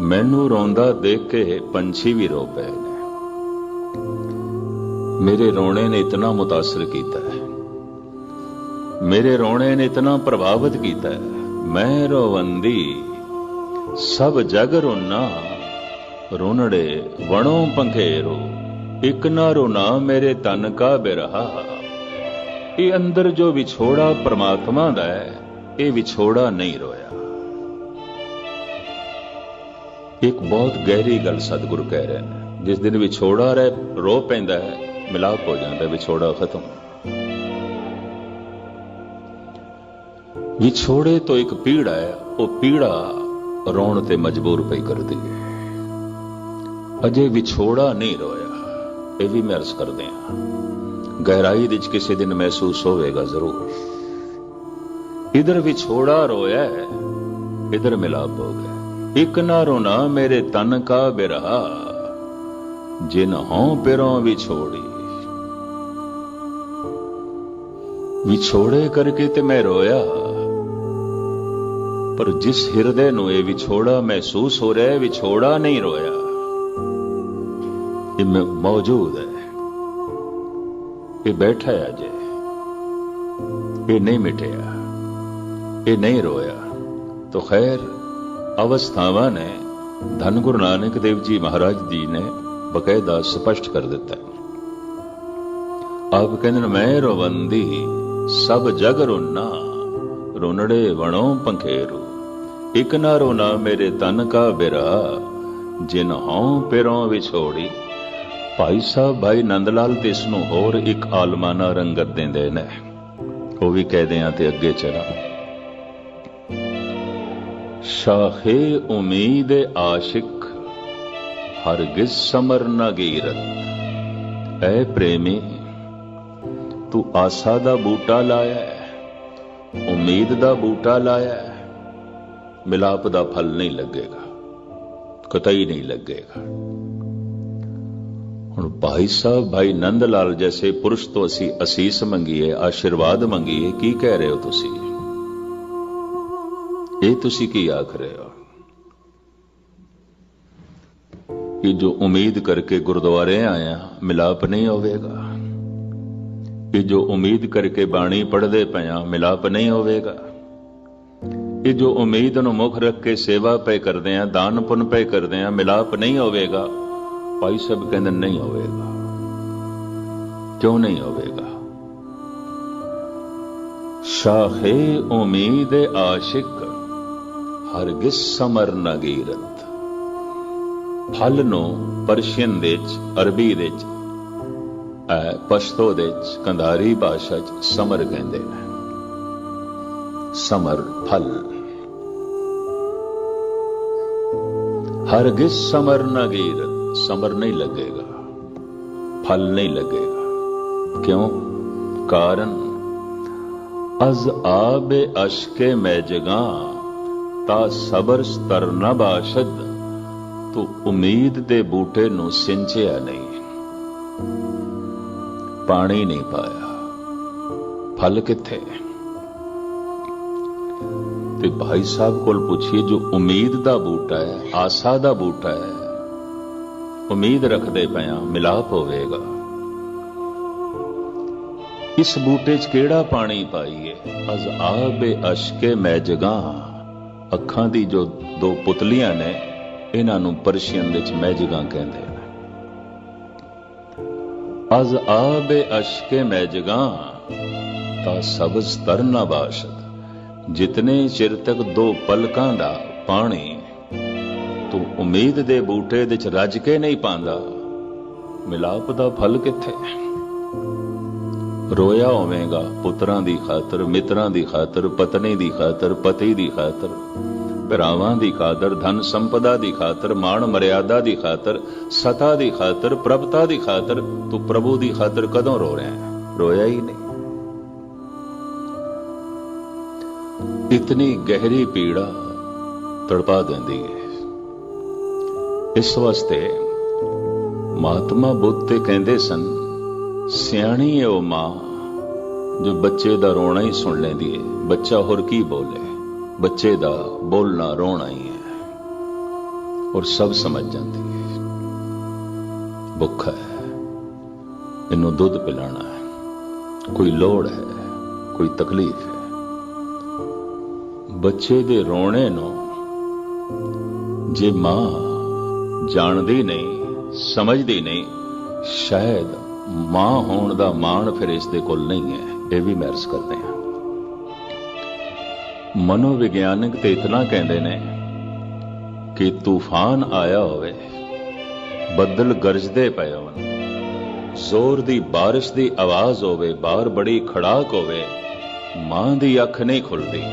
मैनू रोंदा देख के पंछी भी रो पे ने। मेरे रोने ने इतना मुतासर किया है, मेरे रोने ने इतना प्रभावित किया है। मैं रोवंदी सब जग रोना, रोनड़े वणों पंखेरो, एक ना रोना मेरे तन का बिरहा। ये अंदर जो विछोड़ा परमात्मा दा है, ये विछोड़ा नहीं रोया। एक बहुत गहरी गल सतगुरु कह रहे हैं, जिस दिन विछोड़ा रहे रो पैंदा है, मिलाप हो जाता है, विछोड़ा खत्म। विछोड़े तो एक पीड़ा है, वो पीड़ा रोण ते मजबूर पई कर दी है। अजे विछोड़ा नहीं रोया, ये भी मैं अर्ज कर दिया। गहराई विच किसी दिन महसूस होवेगा जरूर। इधर विछोड़ा रोया है, इधर मिलाप हो गया। एक ना रोना मेरे तन का बिरहा, जिन हों पिरों विछोड़ी। विछोड़े करके ते मैं रोया, पर जिस हिरदे नूं ये विछोड़ा महसूस हो रहा है, विछोड़ा नहीं रोया। ये मौजूद है, ये बैठा है अजे, ये नहीं मिटिया, ये नहीं रोया। तो खैर अवस्थावां ने धन गुरु नानक देव जी महाराज जी ने बकायदा स्पष्ट कर दिता है। आप कहते मैं रोवंदी सब जग रोना, रोनड़े वणों पंखेरू, एक ना रोना मेरे तन का बिरा, जिन हों पिरों विछोड़ी। भाई साहब भाई नंद लाल ते इसनूं होर एक आलमाना रंगत देंदे ने, वो भी कहदे आ ते अगे चला। शाहे उम्मीद आशिक हरगिज समर न गीरत। ऐ प्रेमी तू आसा दा बूटा लाया है, उम्मीद दा बूटा लाया है, मिलाप दा फल नहीं लगेगा, कतई नहीं लगेगा। हुण भाई साहब भाई नंद लाल जैसे पुरुष तो असी असीस मंगीए, आशीर्वाद मंगीए, की कह रहे हो तुसी? ये तुसी की आख रहे हो? ये जो उम्मीद करके गुरुद्वारे आया मिलाप नहीं होवेगा, ये जो उम्मीद करके बाणी पढ़दे पया मिलाप नहीं होवेगा, ये जो उम्मीद नूं मुख रख के सेवा पे करदे हैं, दान पुन पे करदे हैं, मिलाप नहीं होवेगा। भाई सब कहंदे नहीं होवेगा। क्यों नहीं होवेगा? शाहे उम्मीद आशिक हरगिज समर न गीरत। फल नूं पर्शियन दे च, अरबी दे च, पश्तो दे च, कंधारी भाषा च समर कहंदे ने। समर फल। हरगिज समर न गीरत, समर नहीं लगेगा, फल नहीं लगेगा। क्यों? कारण अज आबे अशके मैजगा ता सबर स्तर न बाशद। तो उम्मीद दे बूटे नूं सिंचिया नहीं, पानी नहीं पाया, फल किथे? ते भाई साहब कोल पूछिए, जो उम्मीद दा बूटा है, आसा दा बूटा है, उम्मीद रखदे पया मिलाप होवेगा, इस बूटे च केड़ा पानी पाईए? अज आबे अशके मैजगा। अखां दी जो दो पुतलियां ने, इन्हां नूं पर्शियन दे च मैजगा कहंदे ने। अज आबे अशके मैजगा ता सबज तर न बाशद। जितने चिर तक दो पलकां दा पानी तू उम्मीद दे बूटे दे च रज के नहीं पांदा, मिलाप दा फल किथे? रोया होवेगा पुत्रां दी खातर, मित्रां दी खातर, पत्नी दी खातर, पति दी खातर, भरावां दी खातर, धन संपदा दी खातर, मान मर्यादा दी खातर, सता दी खातर, प्रभुता दी खातर। तू प्रभु दी खातर कदों रो रहा है? रोया ही नहीं। इतनी गहरी पीड़ा तड़पा देंदी है। इस वास्ते महात्मा बुद्ध ते कहंदे सन, सियाणी है वो मां जो बच्चे दा रोना ही सुन लेंदी है। बच्चा होर की बोले, बच्चे दा बोलना रोना ही है। और सब समझ जाती है। भुख है, इनू दुध पिलाना है, कोई लोड़ है, कोई तकलीफ है। बच्चे दे रोने नो जे मां जानदी नहीं, समझदी नहीं, शायद मां होण दा माण फिर इस दे कोल नहीं है। ये भी महर्स करते हैं। मनोविग्यानक ते इतना कहते ने कि तूफान आया होवे, बदल गरजदे पए होण, जोर दी बारिश दी आवाज होवे, बाहर बड़ी खड़ाक होवे, मां दी अख नहीं खुलदी,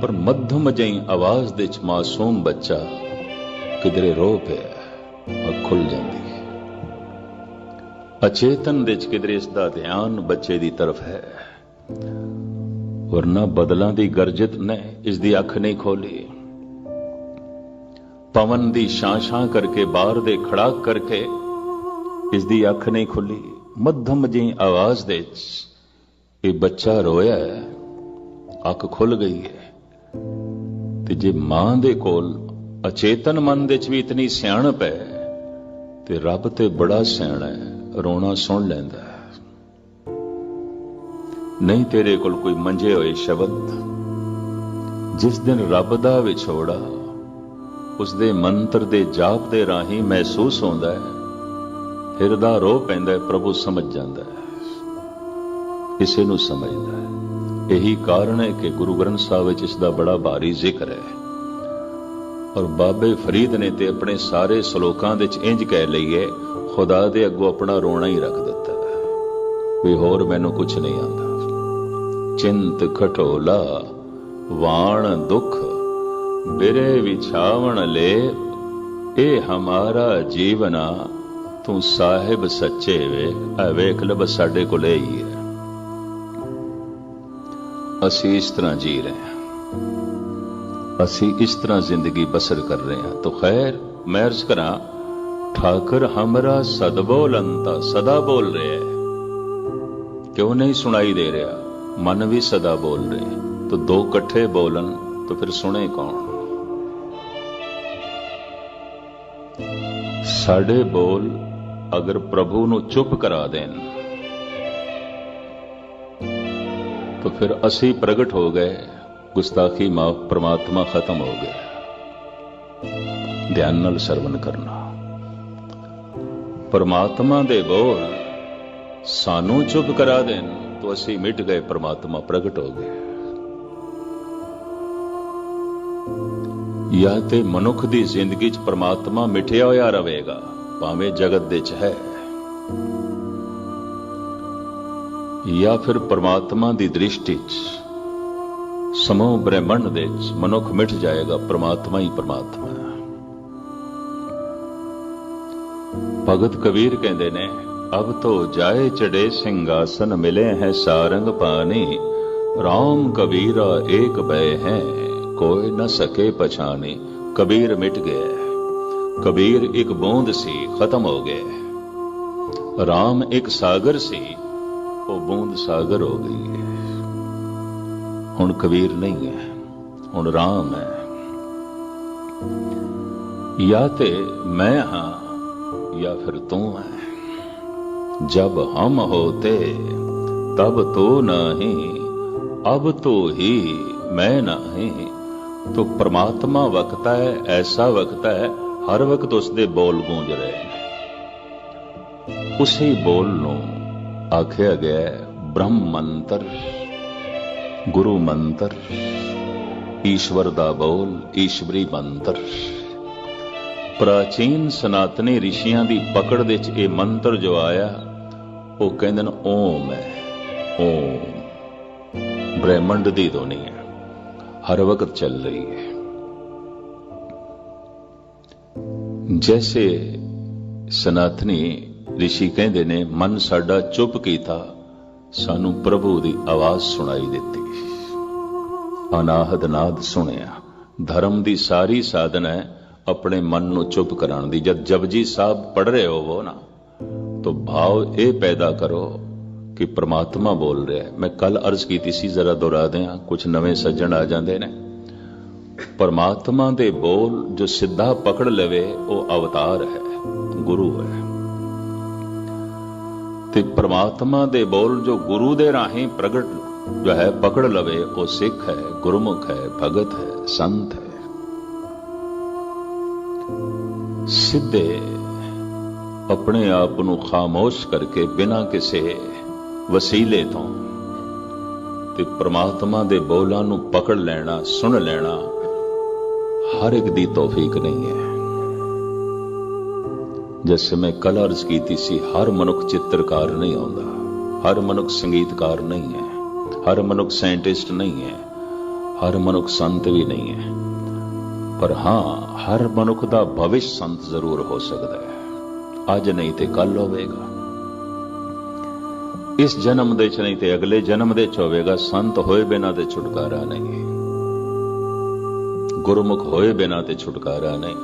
पर मध्यम जही आवाज दे च मासूम बच्चा किधरे रो पिया और खुल जाती है। अचेतन दे च किधरे इसका ध्यान बच्चे दी तरफ है, वरना बदलों की गरजत ने इसकी अख नहीं खोली। पवन की शां शां करके बाहर दे खड़ाक करके इसकी अख नहीं खुली। मध्यम जी आवाज दे ये बच्चा रोया है, अख खुल गई है। ते जे मां दे कोल अचेतन मन दे च भी इतनी सियाणप है, ते रब ते बड़ा सियाणा है, रोना सुन लैंदा है। नहीं तेरे कोल कोई मंजे होए शब्द, जिस दिन रब दा विछोड़ा उसदे मंत्र दे जाप दे राही महसूस होंदा है, हिरदा रो पैंदा है, प्रभु समझ जांदा है, इसे नूं समझदा है। यही कारण है कि गुरु ग्रंथ साहिब विच इसदा बड़ा भारी जिक्र है। और बाबे फरीद ने ते अपने सारे सलोकां दे च इंज कह लईए, खुदा दे अगों अपना रोना ही रख दिता भी होर मैनू कुछ नहीं आंदा। चिंत खटोला वाण दुख बिरे विछावण ले, ए हमारा जीवना तू साहिब सच्चे वे। वेख लब साडे कोल ही है, असी इस तरह जी रहे हैं, असी इस तरह जिंदगी बसर कर रहे हैं। तो खैर मैं अर्ज करा, ठाकर हमरा सद बोलंता, सदा बोल रहे हैं, क्यों नहीं सुनाई दे रहा? मन भी सदा बोल रहे। तो दो कट्ठे बोलन तो फिर सुने कौन? साडे बोल अगर प्रभु नू चुप करा देन तो फिर असी प्रगट हो गए, गुस्ताखी माफ, परमात्मा खत्म हो गया। ध्यान नाल सरवण करना। परमात्मा दे बोल सानू चुप करा देन तो असी मिट गए, परमात्मा प्रगट हो गए। या ते मनुख दी जिंदगी च परमात्मा मिठिया होया रहेगा, भावें जगत दे च है, या फिर परमात्मा दी दृष्टि च समूह ब्रह्मंड दे च मनुख मिट जाएगा, परमात्मा ही परमात्मा है। भगत कबीर कहते ने, अब तो जाए चढ़े सिंहासन, मिले हैं सारंग पानी, राम कबीरा एक भय है, कोई न सके पछाने। कबीर मिट गया, कबीर एक बूंद सी, खत्म हो गए। राम एक सागर सी, वो बूंद सागर हो गई है। हुण कबीर नहीं है, हुण राम है। या ते मैं हां या फिर तू है। जब हम होते तब तो नहीं, अब तो ही मैं नहीं। तो परमात्मा वक्ता है, ऐसा वक्ता है, हर वक्त उसके बोल गूंज रहे हैं। उसी बोल नूं आख्या गया ब्रह्म मंत्र, गुरु मंत्र, ईश्वर दा बोल, ईश्वरी मंत्र। प्राचीन सनातनी ऋषियां दी पकड़ दे च ये मंत्र जो आया, वो कहंदे ने ओम है। ओम ब्रह्मंड दी ध्वनि है, हर वक्त चल रही है। जैसे सनातनी ऋषि कहंदे ने, मन साडा चुप कीता, सानू प्रभु दी आवाज सुनाई देती, अनाहद नाद सुनिया। धर्म दी सारी साधन है अपने मन नू चुप कराने दी। जब जपजी साहब पढ़ रहे हो वो ना, तो भाव ये पैदा करो कि परमात्मा बोल रहा है। मैं कल अर्ज की सी, जरा दोहरा दें, कुछ नवे सज्जन आ जाते ने। परमात्मा दे बोल जो सिद्धा पकड़ लवे वो अवतार है, गुरु है। ते परमात्मा दे बोल जो गुरु दे राही प्रगट जो है पकड़ लवे वो सिख है, गुरमुख है, भगत है, संत है। सिद्धे अपने आप नू खामोश करके बिना किसी वसीले तो ते परमात्मा दे बोलां नू पकड़ लेना, सुन लेना हर एक दी तौफीक नहीं है। जैसे मैं कल अर्ज कीती सी, हर मनुख चित्रकार नहीं होता, हर मनुख संगीतकार नहीं है, हर मनुख साइंटिस्ट नहीं है, हर मनुख संत भी नहीं है। पर हां हर मनुख दा भविष्य संत जरूर हो सकता है, अज नहीं ते कल होवेगा, इस जन्म दे च नहीं ते अगले जन्म दे च होवेगा। संत होए बिना ते छुटकारा नहीं, गुरमुख होए बिना ते छुटकारा नहीं,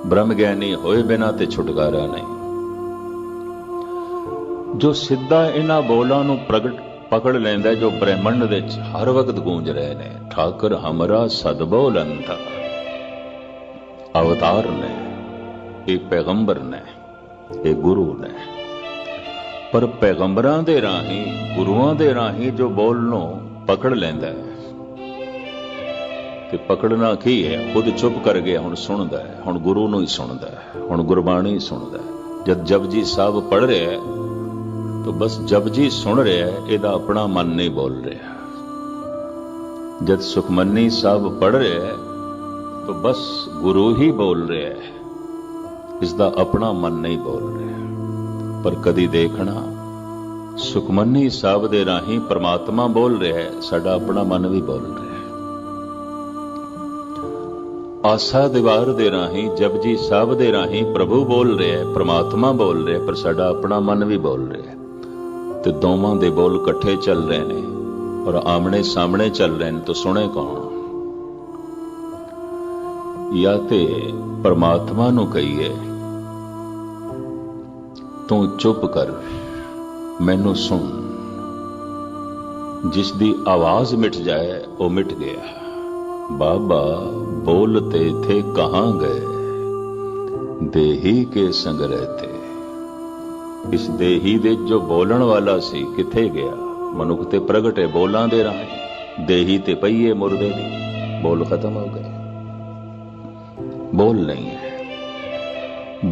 ब्रह्म ज्ञानी होए बिना ते छुटकारा नहीं। जो सिद्धा इन्हां बोलां नूं प्रगट पकड़ लेंदा, जो ब्रह्मंड दे च हर वक्त गूंज रहे ने, ठाकर हमरा सदबोल अंता, अवतार ने, एक पैगंबर ने, एक गुरु ने। पर पैगंबरां दे राही, गुरुआं दे राही जो बोलनों पकड़ लेंदा है, ते पकड़ना की है, खुद चुप कर गया, हुण सुनदा है, हुण गुरु नूं ही सुनदा है, हुण गुरबाणी सुनदा है। जब जपजी साहब पढ़ रहा है तो बस जपजी सुन रहा है, इहदा अपना मन नहीं बोल रहा। जब सुखमनी साहब पढ़ रहा है तो बस गुरु ही बोल रहा है, इसका अपना मन नहीं बोल रहा। पर कदी देखना सुखमनी साहब दे राही परमात्मा बोल रहा है, साडा अपना मन भी बोल रहा है। आसा दीवार दे राही जपजी साहब दे राही प्रभु बोल रहे हैं, परमात्मा बोल रहे हैं, पर साडा अपना मन भी बोल रहा है। तो दोवां दे बोल कट्ठे चल रहे हैं और आमने सामने चल रहे हैं, तो सुने कौन? या ते परमात्मा नूं कहिए तू चुप कर, मैनू सुन। जिसदी आवाज मिट जाए वो मिट गया। बाबा बोलते थे कहां गए, देही के संग रहते। इस देही दे जो बोलन वाला सी किथे गया? मनुख ते प्रगट है बोलां दे राही, देही ते पईए मुर्दे दी, बोल खत्म हो गए, बोल नहीं है।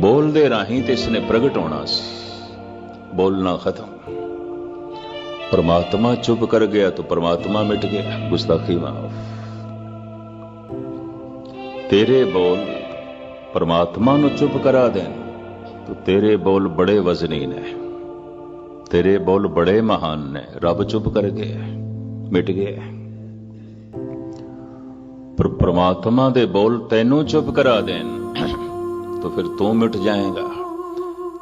बोल दे राही ते इसने प्रगट होना सी, बोलना खत्म। परमात्मा चुप कर गया तो परमात्मा मिट गया, गुस्ताखी माफ। तेरे बोल परमात्मा नु चुप करा देन तो तेरे बोल बड़े वजनी ने, तेरे बोल बड़े महान ने। रब चुप कर गया, मिट गए। पर परमात्मा दे बोल तैनू चुप करा देन तो फिर तू मिट जाएगा।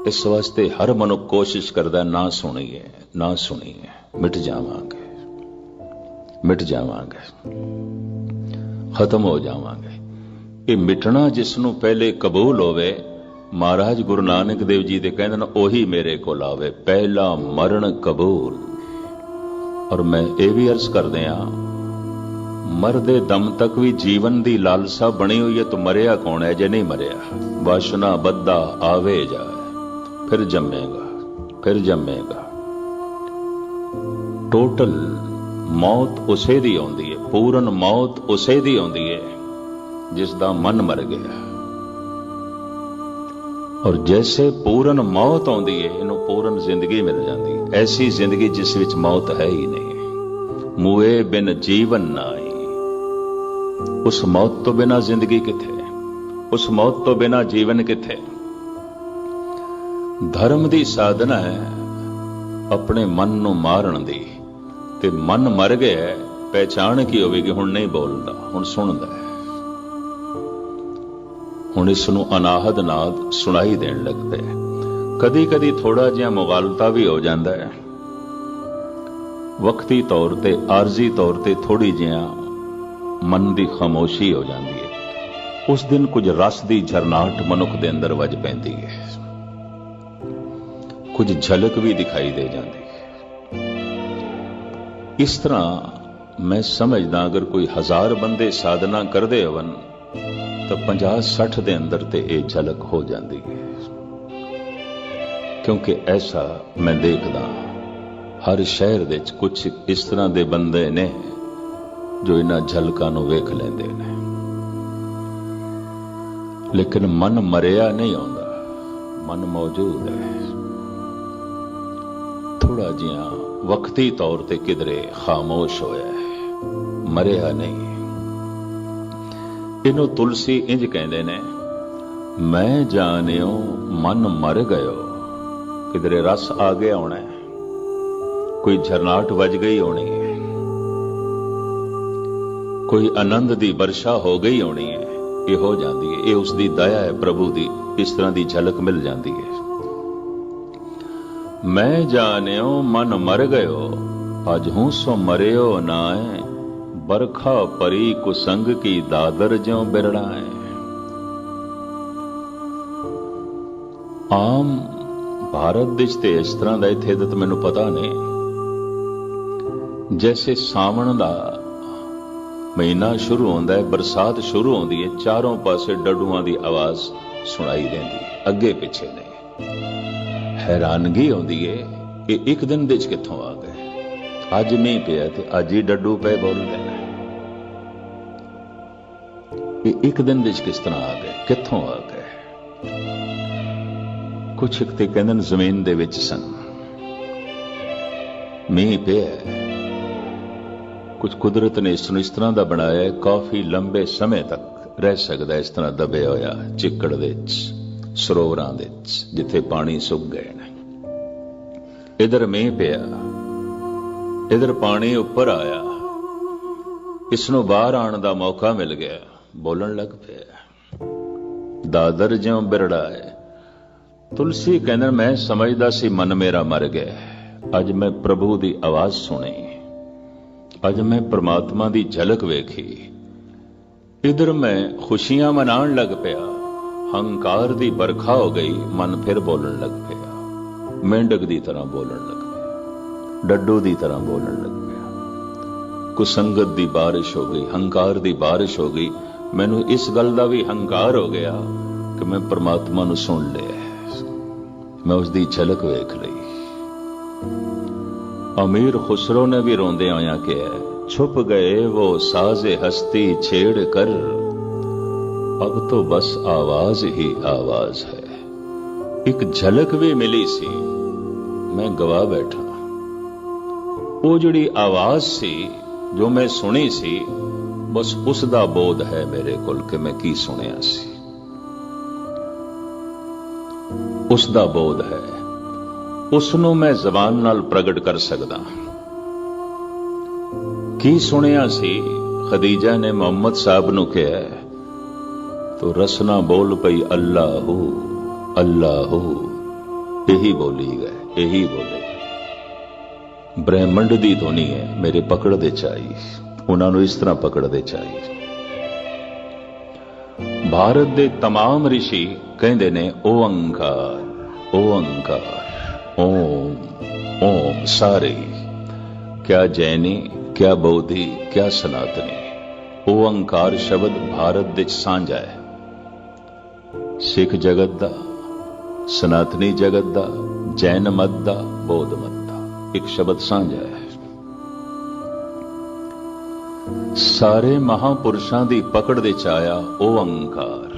इस वास्ते हर मनुख कोशिश करता ना सुनिए, ना सुनिए, मिट जावांगे, मिट जावांगे, खत्म हो जावांगे। ये मिटना जिसनों पहले कबूल होवे, महाराज गुरु नानक देव जी दे कहंदे ने ओही मेरे कोल आवे, पहला मरण कबूल। और मैं ये भी अर्ज कर दिया, मरदे दम तक भी जीवन दी लालसा बनी हुई है तो मरिया कौन है? जे नहीं मरिया, वासना बद्दा आवे जाए, फिर जमेगा, फिर जमेगा। टोटल मौत उसे दी आउंदी है, पूर्ण मौत उसे दी आउंदी है जिसदा मन मर गया। और जैसे पूर्ण मौत आउंदी है, इन्हों पूर्ण जिंदगी मिल जाती है। ऐसी जिंदगी जिस विच मौत है ही नहीं। मुए बिन जीवन नाई, उस मौत तो बिना जिंदगी किथे, उस मौत तो बिना जीवन किथे। धर्म दी साधना है अपने मन नूं मारन दी, ते मन मर गया, पहचान की होवेगी, हुण नहीं बोलदा, हुण सुणदा है, हुण इसनूं अनाहद नाद सुनाई देण लग पे। कदी कदी थोड़ा जिहा मुगालता भी हो जाता है, वक्ती तौर ते, आरजी तौर ते थोड़ी जिहा मन की खामोशी हो जाती है। उस दिन कुछ रस की झरनाहट मनुख के अंदर वज पैंदी है, कुछ झलक भी दिखाई दे जाती है। इस तरह मैं समझदा अगर कोई 1000 बंदे साधना करते होवन तो 50-60 के अंदर ते ये झलक हो जाती है। क्योंकि ऐसा मैं देखदा हर शहर दे कुछ इस तरह के बंदे ने जो इन्हां झलकां नूं वेख लैंदे ने, लेकिन मन मरिया नहीं आउंदा, मन मौजूद है। थोड़ा जिहा वक्ती तौर ते किधरे खामोश होया है, मरिया नहीं। इनू तुलसी इंज कहते ने, मैं जानियो मन मर गयो। किधरे रस आ गया होना है, कोई झरनाट वज गई होनी है, कोई आनंद दी वर्षा हो गई होनी है। ये हो जाती है, ये उसकी दया है प्रभु दी, इस तरह की झलक मिल जाती है। मैं जानियो मन मर गयो, अज हूं सो मरियो नाए। बरखा परी कुसंग की दादर ज्यों बिरड़ाए। आम भारत देश ते इस तरह का इत्थे तो मैनू पता नहीं, जैसे सावन का महीना शुरू होता है, बरसात शुरू होती है, चारों पासे डडुआं की आवाज सुनाई देती, अगे पिछे नहीं। हैरानगी आती है कि एक दिन दे कित्थों आ गए। अज मीह पिया ते अज ही डड्डू पे बोलते हैं। ये एक दिन दे किस तरह आ गए, कित्थों आ गए। कुछ एक ते कहंदे जमीन दे विच सन, मीह पिया। कुछ कुदरत ने इसनूं इस तरह का बनाया है, काफी लंबे समय तक रह सकता है इस तरह दबे होया चिक्कड़ दे सरोवरां दे जिथे पानी सुक गए ने। इधर मीह पिया, इधर पानी उपर आया, इसनूं बाहर आने का मौका मिल गया, बोलन लग पिया। दादर ज्यों बिरड़ाए। तुलसी कहंदे मैं समझदा सी मन मेरा मर गया, अज मैं प्रभु की आवाज सुनी, अज मैं परमात्मा की झलक वेखी। इधर मैं खुशियां मनाण लग पिया, हंकार की बरखा हो गई, मन फिर बोलन लग पिया, मेंढक की तरह बोलन लग पिया, डड्डू की तरह बोलन लग पिया। कुसंगत की बारिश हो गई, हंकार की बारिश हो गई। मैनू इस गल का भी हंकार हो गया कि मैं परमात्मा नू सुन लिया, मैं उसकी झलक वेख ली। अमीर खुसरो ने भी रोंदे आया कहा, छुप गए वो साजे हस्ती छेड़ कर, अब तो बस आवाज ही आवाज है। एक झलक भी मिली सी, मैं गवा बैठा। वो जिहड़ी आवाज सी जो मैं सुनी सी, बस उसका बोध है मेरे कोल कि मैं की सुनिया सी, उसका बोध है, उसनों मैं जबान नाल प्रगट कर सकदा। की सुनिया सी, खदीजा ने मोहम्मद साहब नूं कहा तो रसना बोल पई अल्लाहू अल्लाहू, यही बोली गए, यही बोले। ब्रह्मंड की ध्वनि है, मेरे पकड़ते चाहिए, उन्होंने इस तरह पकड़ते चाहिए। भारत के तमाम ऋषि कहते ने ओंकार ओंकार, ओम ओम। सारे क्या जैनी, क्या बौद्धि, क्या सनातनी, ओंकार शब्द भारत विच सांझा है। सिख जगत दा, सनातनी जगत दा, जैन मत दा, बौद्ध मत दा, एक शब्द सांझा है। सारे महापुरुषों की पकड़ दे आया ओंकार,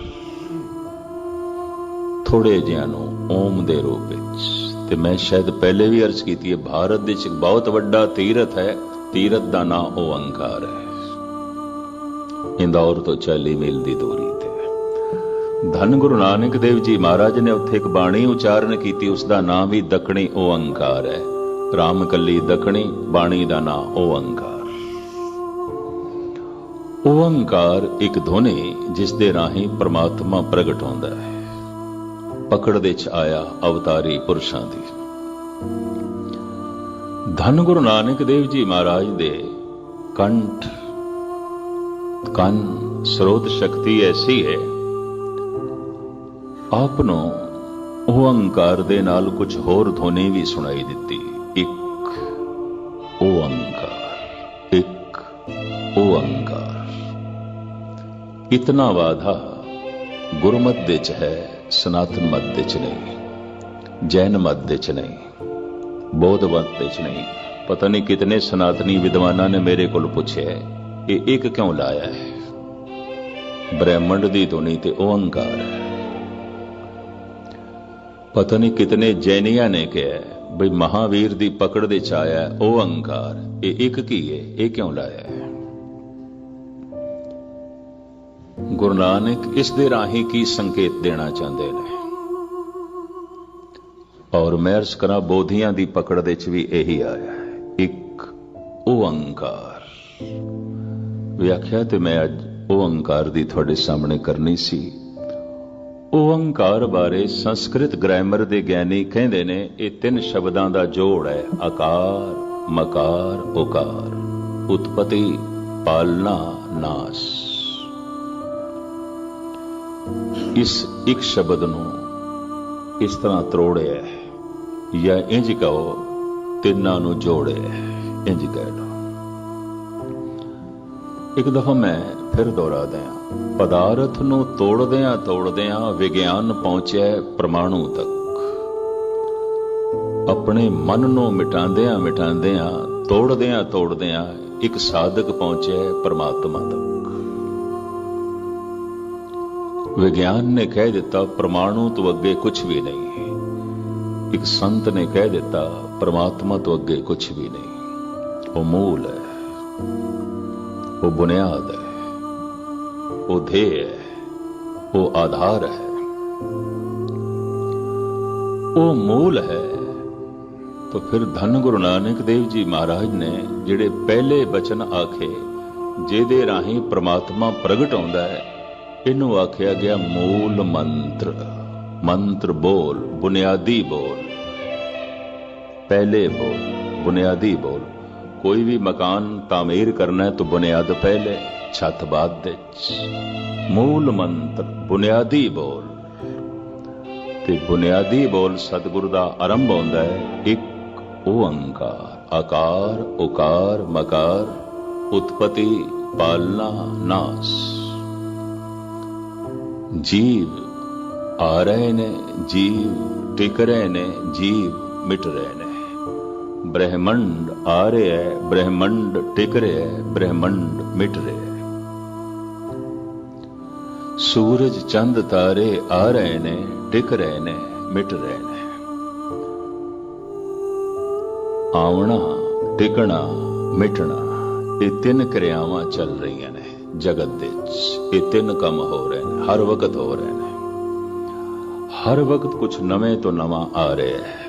थोड़े जिहां नूं ओम दे रूप विच। ते मैं शायद पहले भी अर्ज की है, भारत विच एक बहुत वड्डा तीरथ है, तीरथ का नाम ओंकार है। इंदौर तो 40 मील की दूरी ते धन गुरु नानक देव जी महाराज ने उत्थे एक बाणी उचारण की, उसका नाम भी दखणी ओंकार है। रामकली दखणी, बाणी का नाम ओंकार। ओंकार एक ध्वनि जिस दे राही परमात्मा प्रगट होंदा है, पकड़ दे च आया अवतारी पुरुषां दी। धन गुरु नानक देव जी महाराज दे कंठ कन स्रोत शक्ति ऐसी है, आपनो ओंकार दे नाल कुछ होर ध्वनि भी सुनाई दिती। एक ओंकार, एक इतना वाधा गुरमत दे च है, सनातन मत दे च नहीं, जैन मत दे च नहीं, बौद्ध मत दे च नहीं। पता नहीं कितने सनातनी विद्वाना ने मेरे को पूछे ये एक क्यों लाया है। ब्रह्मंड दी धुनी ते ओंकार है। पता नहीं कितने जैनिया ने कहा बई महावीर दी पकड़ दे च आया ओ अंकार, ये एक की है, ये क्यों लाया है। गुरु नानक इस दे राही की संकेत देना चाहते हैं और मैं अर्ज करा बोधियां दी पकड़ दे च भी यही आया है, एक ओंकार। व्याख्या ते मैं अज ओंकार दी थोड़े सामने करनी सी। ओंकार बारे संस्कृत ग्रामर दे ज्ञानी कहंदे ने ये 3 शब्दां दा जोड़ है, आकार, मकार, ओकार। उत्पत्ति, पालना, नाश। इस एक शब्द नूं इस तरह त्रोड़िया या इंज कहो तिन्नां नूं जोड़िया, इंज कह लो। एक दफा मैं फिर दोहरा दिया, पदार्थ नूं तोड़दियां विज्ञान पहुंचा परमाणु तक। अपने मन नूं मिटांदियां तोड़दियां एक साधक पहुंचा परमात्मा तक। विज्ञान ने कह दिता परमाणु तो अगे कुछ भी नहीं, एक संत ने कह दिता परमात्मा तो अगे कुछ भी नहीं। वो मूल है, वो बुनियाद है, वो ध्येय है, वो आधार है, वो मूल है। तो फिर धन गुरु नानक देव जी महाराज ने जिहड़े पहले बचन आखे जिहदे राही परमात्मा प्रगट होंदा है, इनू आख्या गया मूल मंत्र। मंत्र बोल, बुनियादी बोल, पहले बोल, बुनियादी बोल। कोई भी मकान तामीर करना है तो बुनियाद पहले, छत बाद दे। मूल मंत्र, बुनियादी बोल ते बुनियादी बोल सतगुरु दा आरंभ होंदा है एक ओंकार। आकार, उकार, मकार, उत्पत्ति, पालना, नाश। जीव आ रहे ने, जीव टिक रहे ने, जीव मिट रहे ने। ब्रह्मंड आ रहे है, ब्रह्मंड टिक रहे है, ब्रह्मंड मिट रहे है। सूरज चंद तारे आ रहे ने, टिक रहे ने, मिट रहे ने। आवना, टिकना, मिटना, ये 3 क्रियावां चल रही ने जगत दे विच। ये 3 काम हो रहे हैं, हर वक्त हो रहे हैं। हर वक्त कुछ नवे तो नवा आ रहे है।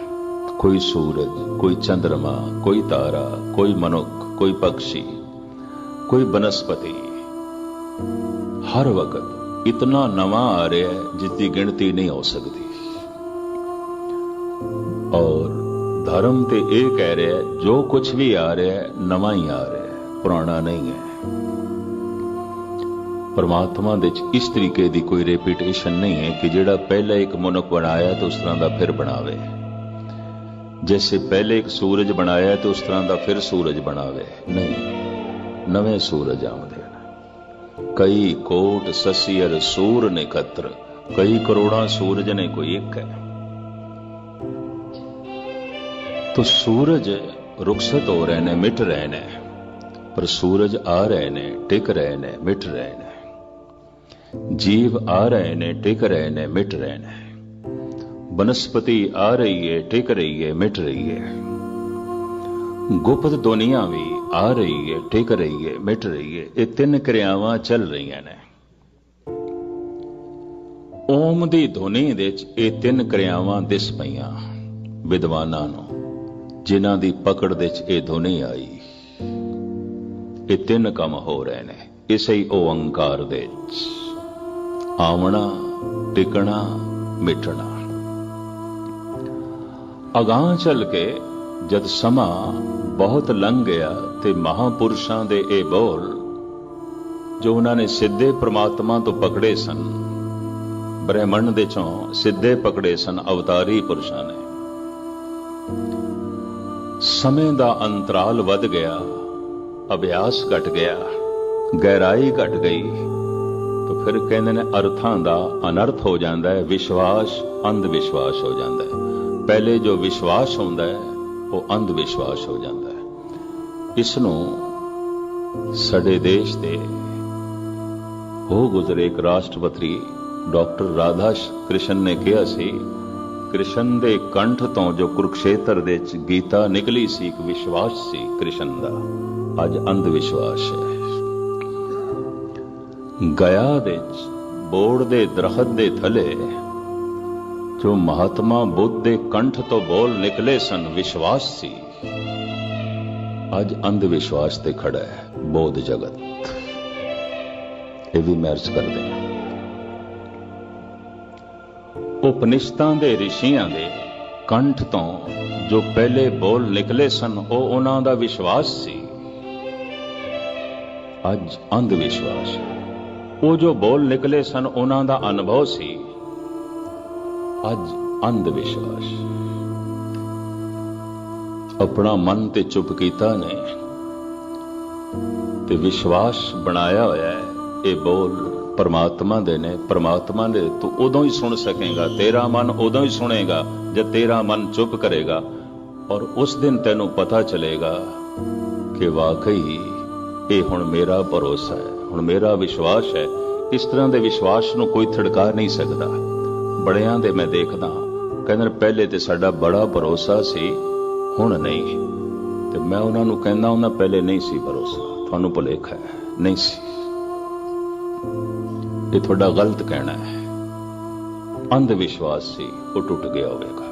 कोई सूरज, कोई चंद्रमा, कोई तारा, कोई मनुख, कोई पक्षी, कोई वनस्पति। हर वक्त इतना नवा आ रहा है जिसकी गिनती नहीं हो सकती। और धर्म ते ये कह रहे हैं जो कुछ भी आ रहा है नवा ही आ रहा है, पुराना नहीं है। परमात्मा दे इस तरीके की कोई रेपिटेशन नहीं है कि जिहड़ा पहले एक मनुख बनाया तो उस तरह का फिर बनावे। जैसे पहले एक सूरज बनाया तो उस तरह का फिर सूरज बनावे, नहीं। नवे सूरज आउंदे ने। कई कोट ससियर सूर ने कत्र, कई करोड़ा सूरज ने कोई एक है। तो सूरज रुखसत हो रहे ने, मिट रहे ने, पर सूरज आ रहे ने, टिक रहे ने, मिट रहे ने। जीव आ रहे ने, टिक रहे ने, मिट रहे ने। वनस्पति आ रही है, टिक रही है, मिट रही है। गुप्त दुनिया भी आ रही है, टिक रही है, मिट रही है। ये 3 क्रियावां चल रही ने। ओम दी धुनी दे ये 3 क्रियावां दिस पईयां विद्वानां नूं, जिन्हां दी पकड़ दे ये धुनी आई। ये 3 काम हो रहे ने इसे ही ओंकार दे। आवना, टिकना, मिटना। अगां चल के जद समा बहुत लंघ गया ते महापुरुषां दे ये बोल जो उन्होंने सिद्धे परमात्मा तो पकड़े सन, ब्रह्मंड दे चों सिद्धे पकड़े सन अवतारी पुरुषां ने। समय दा अंतराल वध गया, अभ्यास घट गया, गहराई घट गई, तो फिर कहते ने अर्थां दा अनर्थ हो जाता है, विश्वास अंध विश्वास हो जाता है। पहले जो विश्वास होता है वो अंध विश्वास हो जाता है। इसनों साडे देश दे हो गुजरे एक राष्ट्रपति डॉक्टर राधा कृष्ण ने कहा सी, कृष्ण दे कंठ तो जो कुरुक्षेत्र दे गीता निकली सी एक विश्वास सी कृष्ण दा, अज अंध विश्वास है। गया दे बोड़ दे दरखत दे थले जो महात्मा बुद्ध दे कंठ तो बोल निकले सन विश्वास सी, अज अंध विश्वास ते खड़ा है बौद्ध जगत। ये भी मैच कर दे। उपनिषदां दे ऋषियां दे कंठ तो जो पहले बोल निकले सन वो उन्हां दा विश्वास सी, अज अंध विश्वास। वो जो बोल निकले सन उन्हां दा अनुभव सी, अज अंध विश्वास। अपना मन ते चुप कीता ने ते विश्वास बनाया होया है ये बोल परमात्मा दे ने। परमात्मा दे तू उदों ही सुन सकेगा, तेरा मन उदों ही सुनेगा जब तेरा मन चुप करेगा, और उस दिन तेनों पता चलेगा कि वाकई ये हुण मेरा भरोसा है, हुण मेरा विश्वास है। इस तरह के विश्वास नूं कोई थिड़का नहीं सकता। बड़ियां दे मैं देखदा कहंदे पहले ते साडा बड़ा भरोसा सी हुण नहीं, ते मैं उन्हां नूं कहंदा हुंदा पहले नहीं सी भरोसा, तुहानूं भुलेखा है, नहीं सी। ये तुहाडा गलत कहना है। अंध विश्वास सी वो टुट गया होवेगा,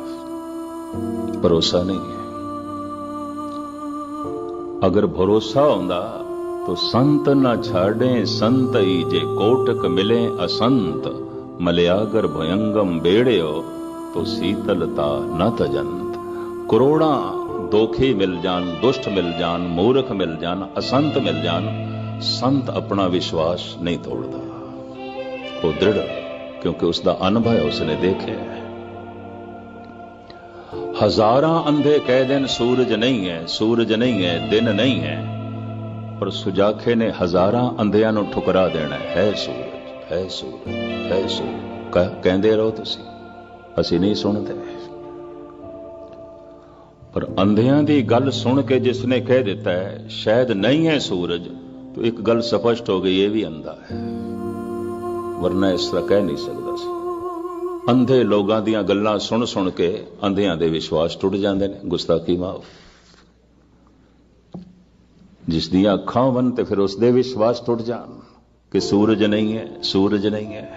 भरोसा नहीं है। अगर भरोसा होंदा तो संत न छाड़े संत ही जे कोटक मिले असंत, मलयागर भयंगम बेड़ियो तो शीतलता न तजंत। करोड़ा दोखे मिल जान, दुष्ट मिल जान, मूर्ख मिल जान, असंत मिल जान, संत अपना विश्वास नहीं तोड़ता, वो दृढ़, क्योंकि उसका अनुभव है, उसने देखे है। हजारां अंधे कह देन सूरज नहीं है, सूरज नहीं है, दिन नहीं है, पर सुजाखे ने हजारां अंधियां नूं ठुकरा देना है सूरज, है सूरज, है सूरज। कहंदे रहो तुसी, असी नहीं सुनते। पर अंधियां दी गल सुन के जिसने कह दिता है शायद नहीं है सूरज, तो एक गल स्पष्ट हो गई, ये भी अंधा है, वरना इस तरह कह नहीं सकता सी। अंधे लोगों दीयां गल्लां सुन सुन के अंधियां दे विश्वास टुट जांदे ने। गुस्ताखी माफ। जिस दियां अखां वन ते फिर उसदे विश्वास टुट जान कि सूरज नहीं है, सूरज नहीं है।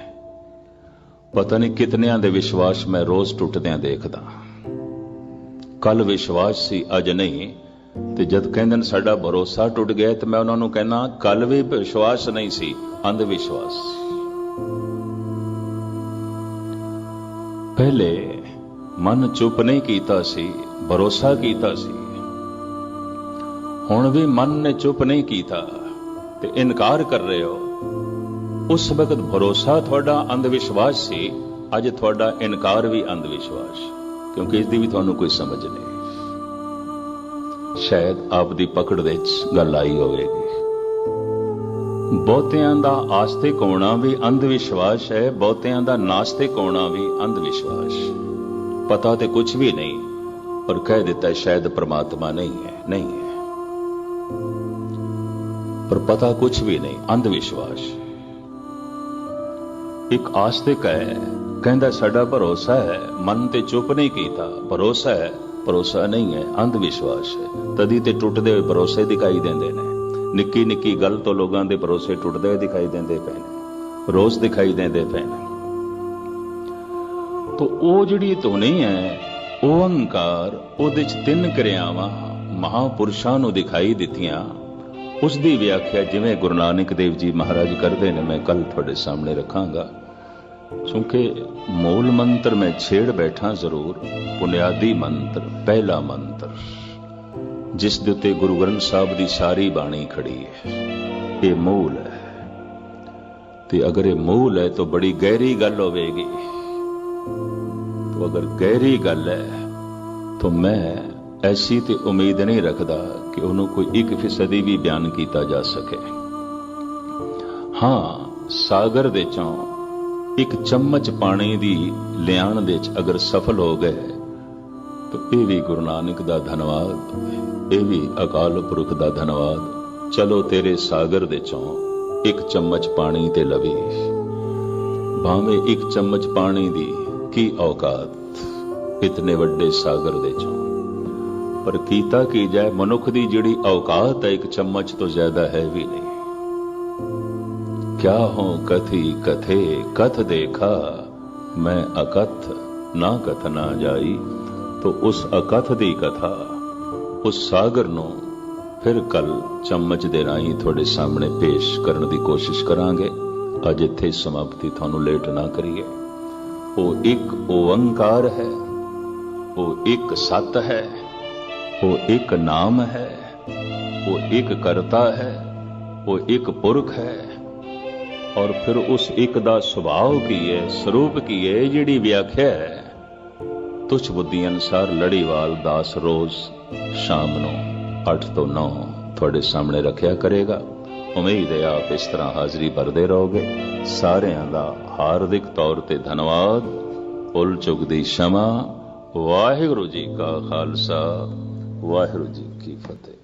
पता नहीं कितनियां दे विश्वास मैं रोज टुटदियां देखदा। कल विश्वास सी अज नहीं, ते जद कहंदे ने साडा भरोसा टुट गया, तो मैं उन्हां नूं कहना कल भी विश्वास नहीं सी, अंध विश्वास। पहले मन चुप नहीं कीता सी, भरोसा कीता सी। हुण भी मन ने चुप नहीं कीता ते इनकार कर रहे हो। उस वक्त भरोसा थोड़ा अंधविश्वास सी, अज थोड़ा इनकार भी अंधविश्वास, क्योंकि इसकी भी तुहानूं कोई समझ नहीं। शायद आप दी पकड़ विच गल आई होवेगी। बहुतियां दा आस्तिक होना भी अंधविश्वास है, बहुतियां दा नास्तिक होना भी अंधविश्वास। पता तो कुछ भी नहीं, पर कह देता है शायद परमात्मा नहीं है, नहीं है, पर पता कुछ भी नहीं, अंधविश्वास। एक आस्तिक है, कहंदा साडा भरोसा है, मन ते चुप नहीं कीता, भरोसा है, भरोसा नहीं है, अंधविश्वास है। तदी ते टुटदे भरोसे दिखाई देंदे ने। निक्की निक्की गल तो लोगों के भरोसे टुटदे दिखाई देंदे पे ने, रोज दिखाई देंदे पे ने। तो वो जिहड़ी धुनी है, वो अहंकार, उहदे च तीन क्रियावां महापुरुषां नूं दिखाई दित्तियां। उसकी व्याख्या जिवें गुरु नानक देव जी महाराज करते हैं, मैं कल थोड़े सामने रखांगा। क्योंकि मूल मंत्र मैं छेड़ बैठा जरूर, बुनियादी मंत्र, पहला मंत्र जिस दे उत्ते गुरु ग्रंथ साहब की सारी बाणी खड़ी है, ये मूल है। ते अगर ये मूल है तो बड़ी गहरी गल होवेगी। तो अगर गहरी गल है तो मैं ऐसी तो उम्मीद नहीं रखता कि उन्होंने कोई 1% भी बयान किया जा सके। हाँ, ਸਾਗਰ ਦੇ ਚੋਂ ਇੱਕ ਚਮਚ ਪਾਣੀ ਦੀ ਲਿਆਣ ਦੇ ਚ ਅਗਰ ਸਫਲ ਹੋ ਗਏ ਤਾਂ ਇਹ ਵੀ ਗੁਰੂ ਨਾਨਕ ਦਾ ਧੰਨਵਾਦ, ਇਹ ਵੀ ਅਕਾਲ ਪੁਰਖ ਦਾ ਧੰਨਵਾਦ। ਚਲੋ ਤੇਰੇ ਸਾਗਰ ਦੇ ਚੋਂ ਇੱਕ ਚਮਚ ਪਾਣੀ ਤੇ ਲਵੀ, ਭਾਵੇਂ ਇੱਕ ਚਮਚ ਪਾਣੀ ਦੀ ਕੀ ਔਕਾਤ ਇਤਨੇ ਵੱਡੇ ਸਾਗਰ ਦੇ ਚੋਂ। ਪਰ ਕੀਤਾ ਕੀ ਜਾਏ, ਮਨੁੱਖ ਦੀ ਜਿਹੜੀ ਔਕਾਤ ਹੈ ਇੱਕ ਚਮਚ ਤੋਂ ਜ਼ਿਆਦਾ ਹੈ ਵੀ ਨਹੀਂ। क्या हो कथी कथे कथ देखा, मैं अकथ ना कथ ना जाई। तो उस अकथ दी कथा, उस सागर नूं फिर कल चम्मच दे राहीं तुहाडे सामने पेश करन दी कोशिश करांगे। अज इत्थे समाप्ति तुहानूं लेट ना करिए। वो एक ओंकार है, वो एक सत है, वो एक नाम है, वो एक करता है, वो एक पुरख है। और फिर उस एक दा सुभाव की है, स्वरूप की है, जिहड़ी व्याख्या है तुच्छ बुद्धि अनुसार लड़ीवाल दास रोज शाम नूं 8 ਤੋਂ 9 ਤੁਹਾਡੇ ਸਾਹਮਣੇ ਰੱਖਿਆ ਕਰੇਗਾ। उम्मीद है आप इस तरह हाजिरी भरते रहोगे। सारिਆਂ ਦਾ हार्दिक तौर ते धन्यवाद। भुल चुक दी क्षमा। वाहिगुरू जी का खालसा, वाहिगुरू जी की फतेह।